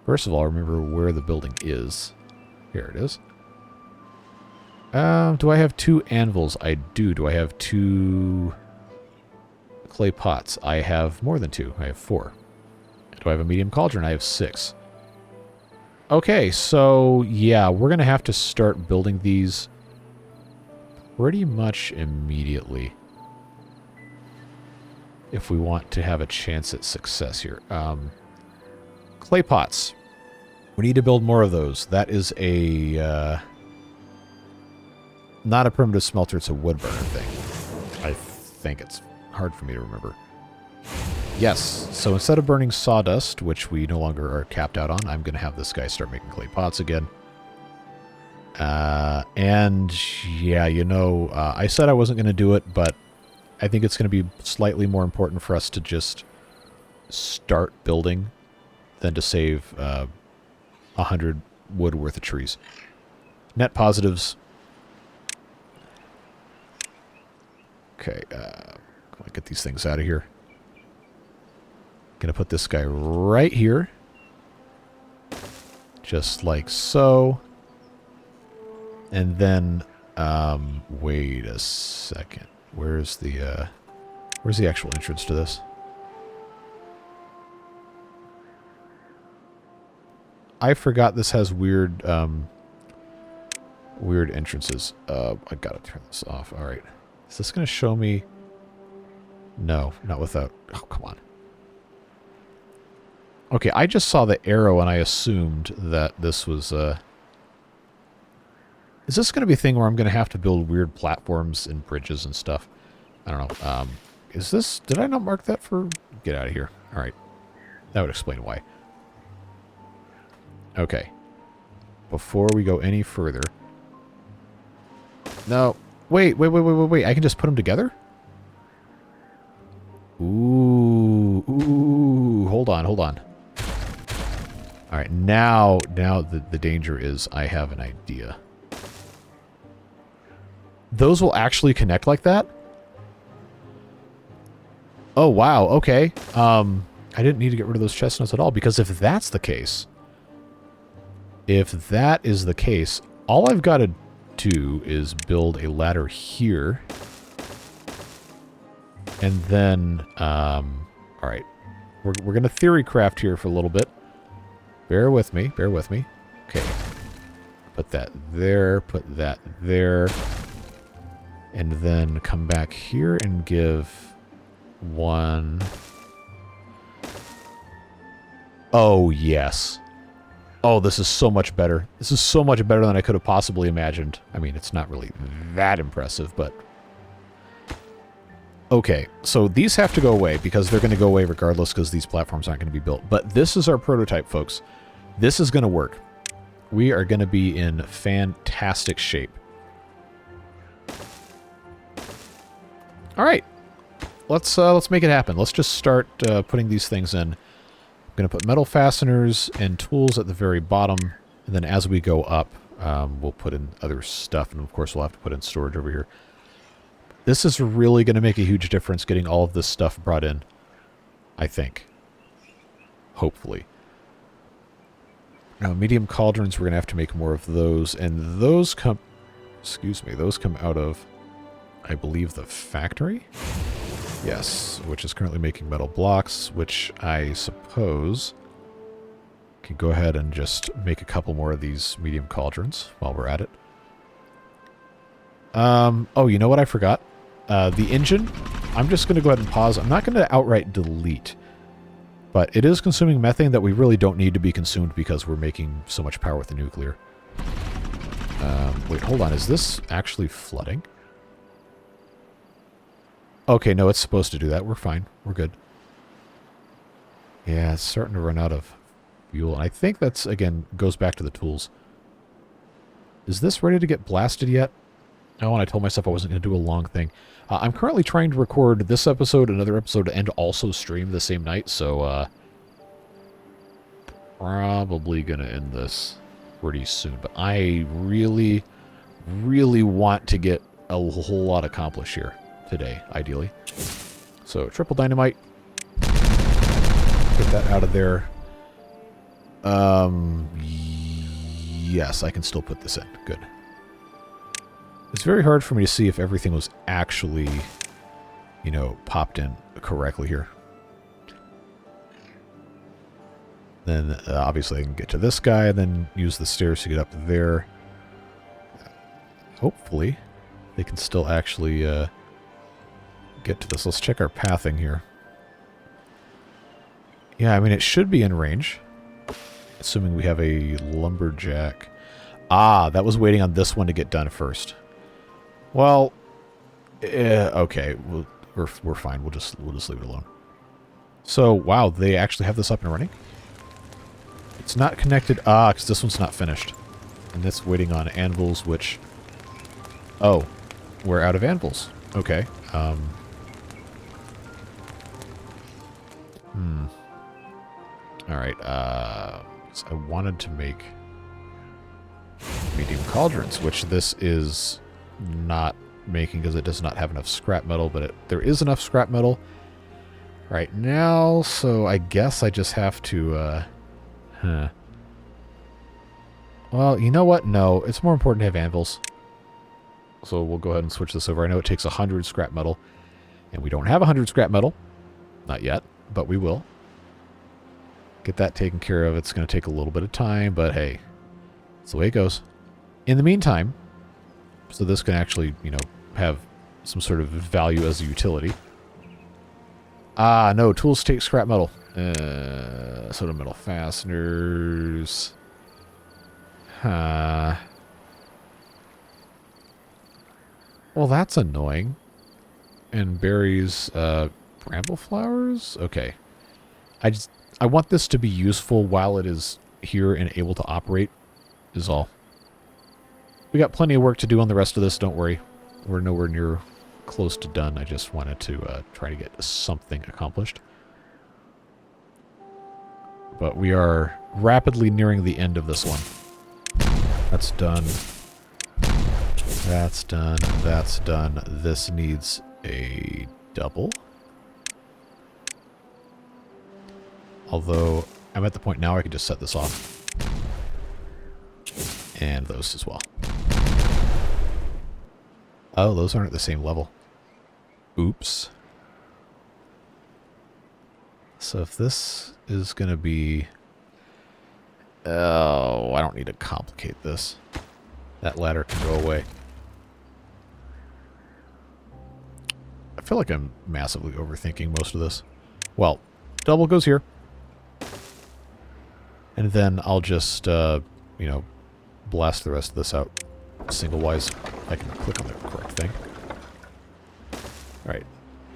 first of all, remember where the building is. Here it is. Do I have 2 anvils? I do. Do I have 2 clay pots? I have more than 2. I have 4. Do I have a medium cauldron? I have 6. Okay, so yeah, we're going to have to start building these pretty much immediately if we want to have a chance at success here. Clay pots. We need to build more of those. That is a... not a primitive smelter, it's a wood burner thing. I think it's hard for me to remember. Yes, so instead of burning sawdust, which we no longer are capped out on, I'm going to have this guy start making clay pots again. And, yeah, you know, I said I wasn't going to do it, but I think it's going to be slightly more important for us to just start building than to save 100 wood worth of trees. Net positives. Okay, get these things out of here. Gonna put this guy right here. Just like so. And then, wait a second. Where's the actual entrance to this? I forgot this has weird, weird entrances. I gotta turn this off. Alright. Is this gonna show me? No, not without. Oh, come on. Okay, I just saw the arrow and I assumed that this was, Is this going to be a thing where I'm going to have to build weird platforms and bridges and stuff? I don't know. Is this... Did I not mark that for... Get out of here. Alright. That would explain why. Okay. Before we go any further... No. Wait. I can just put them together? Ooh. Hold on. Alright, now the danger is I have an idea. Those will actually connect like that? Oh, wow, okay. I didn't need to get rid of those chestnuts at all, because if that's the case... If that is the case, all I've got to do is build a ladder here. And then, alright. We're going to theory craft here for a little bit. Bear with me. Okay. Put that there, put that there. And then come back here and give one... Oh, yes. Oh, this is so much better. This is so much better than I could have possibly imagined. I mean, it's not really that impressive, but... Okay, so these have to go away because they're going to go away regardless because these platforms aren't going to be built. But this is our prototype, folks. This is going to work. We are going to be in fantastic shape. All right, let's make it happen. Let's just start putting these things in. I'm going to put metal fasteners and tools at the very bottom, and then as we go up, we'll put in other stuff, and of course we'll have to put in storage over here. This is really going to make a huge difference getting all of this stuff brought in, I think. Hopefully. Now, medium cauldrons, we're going to have to make more of those, and those come... Excuse me, those come out of, I believe, the factory? Yes, which is currently making metal blocks, which I suppose can go ahead and just make a couple more of these medium cauldrons while we're at it. Oh, you know what I forgot? The engine, I'm just going to go ahead and pause. I'm not going to outright delete, but it is consuming methane that we really don't need to be consumed because we're making so much power with the nuclear. Wait, hold on. Is this actually flooding? Okay, no, it's supposed to do that. We're fine. We're good. Yeah, it's starting to run out of fuel. And I think that's, again, goes back to the tools. Is this ready to get blasted yet? Oh, and I told myself I wasn't going to do a long thing. I'm currently trying to record this episode, another episode, and also stream the same night, so probably going to end this pretty soon. But I really, really want to get a whole lot accomplished here today, ideally. So, triple dynamite. Get that out of there. Yes, I can still put this in. Good. It's very hard for me to see if everything was actually, you know, popped in correctly here. Then, obviously, I can get to this guy and then use the stairs to get up there. Hopefully, they can still actually get to this. Let's check our pathing here. Yeah, I mean, it should be in range. Assuming we have a lumberjack. Ah, that was waiting on this one to get done first. Well, okay, we're fine. We'll just leave it alone. So, wow, they actually have this up and running. It's not connected. Ah, because this one's not finished, and that's waiting on anvils. Which, oh, we're out of anvils. Okay. All right. I wanted to make medium cauldrons, which this is not making because it does not have enough scrap metal, but there is enough scrap metal right now, so I guess I just have to, Well, you know what? No, it's more important to have anvils. So we'll go ahead and switch this over. I know it takes 100 scrap metal, and we don't have 100 scrap metal. Not yet, but we will. Get that taken care of. It's going to take a little bit of time, but hey, that's the way it goes. In the meantime, so this can actually, you know, have some sort of value as a utility. Ah, no, tools take scrap metal. Sort of metal fasteners. Well, that's annoying. And berries, bramble flowers? Okay. I want this to be useful while it is here and able to operate, is all. We got plenty of work to do on the rest of this, don't worry. We're nowhere near close to done. I just wanted to try to get something accomplished. But we are rapidly nearing the end of this one. That's done. That's done. That's done. This needs a double. Although, I'm at the point now I can just set this off. And those as well. Oh, those aren't at the same level. Oops. So if this is going to be... Oh, I don't need to complicate this. That ladder can go away. I feel like I'm massively overthinking most of this. Well, double goes here. And then I'll just, you know, blast the rest of this out single-wise. I can click on the correct thing. Alright.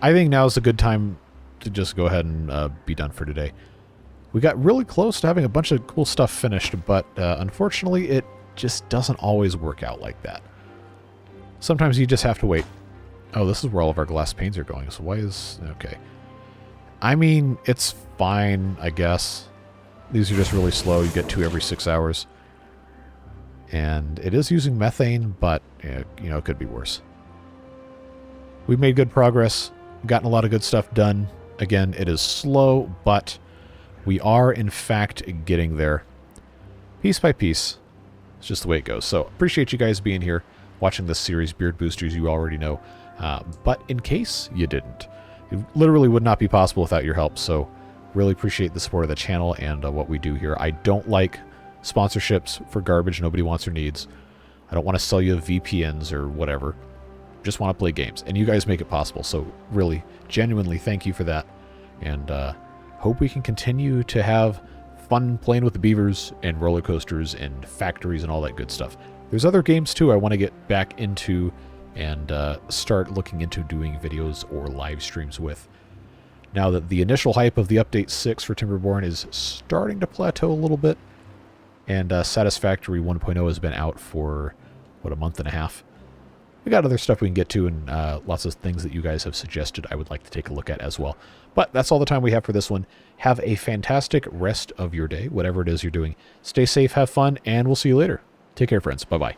I think now is a good time to just go ahead and be done for today. We got really close to having a bunch of cool stuff finished, but unfortunately it just doesn't always work out like that. Sometimes you just have to wait. Oh, this is where all of our glass panes are going, so why is... Okay. I mean, it's fine, I guess. These are just really slow. You get 2 every 6 hours. And it is using methane, but, you know, it could be worse. We've made good progress, gotten a lot of good stuff done. Again, it is slow, but we are, in fact, getting there. Piece by piece. It's just the way it goes. So, appreciate you guys being here, watching this series, Beard Boosters, you already know. But in case you didn't, it literally would not be possible without your help, so really appreciate the support of the channel and what we do here. I don't like sponsorships for garbage nobody wants or needs. I don't want to sell you VPNs or whatever. Just want to play games, and you guys make it possible, so really, genuinely thank you for that, and hope we can continue to have fun playing with the beavers and roller coasters and factories and all that good stuff. There's other games too I want to get back into and start looking into doing videos or live streams with. Now that the initial hype of the Update 6 for Timberborn is starting to plateau a little bit, and Satisfactory 1.0 has been out for, what, a month and a half. We got other stuff we can get to, and lots of things that you guys have suggested I would like to take a look at as well. But that's all the time we have for this one. Have a fantastic rest of your day, whatever it is you're doing. Stay safe, have fun, and we'll see you later. Take care, friends. Bye-bye.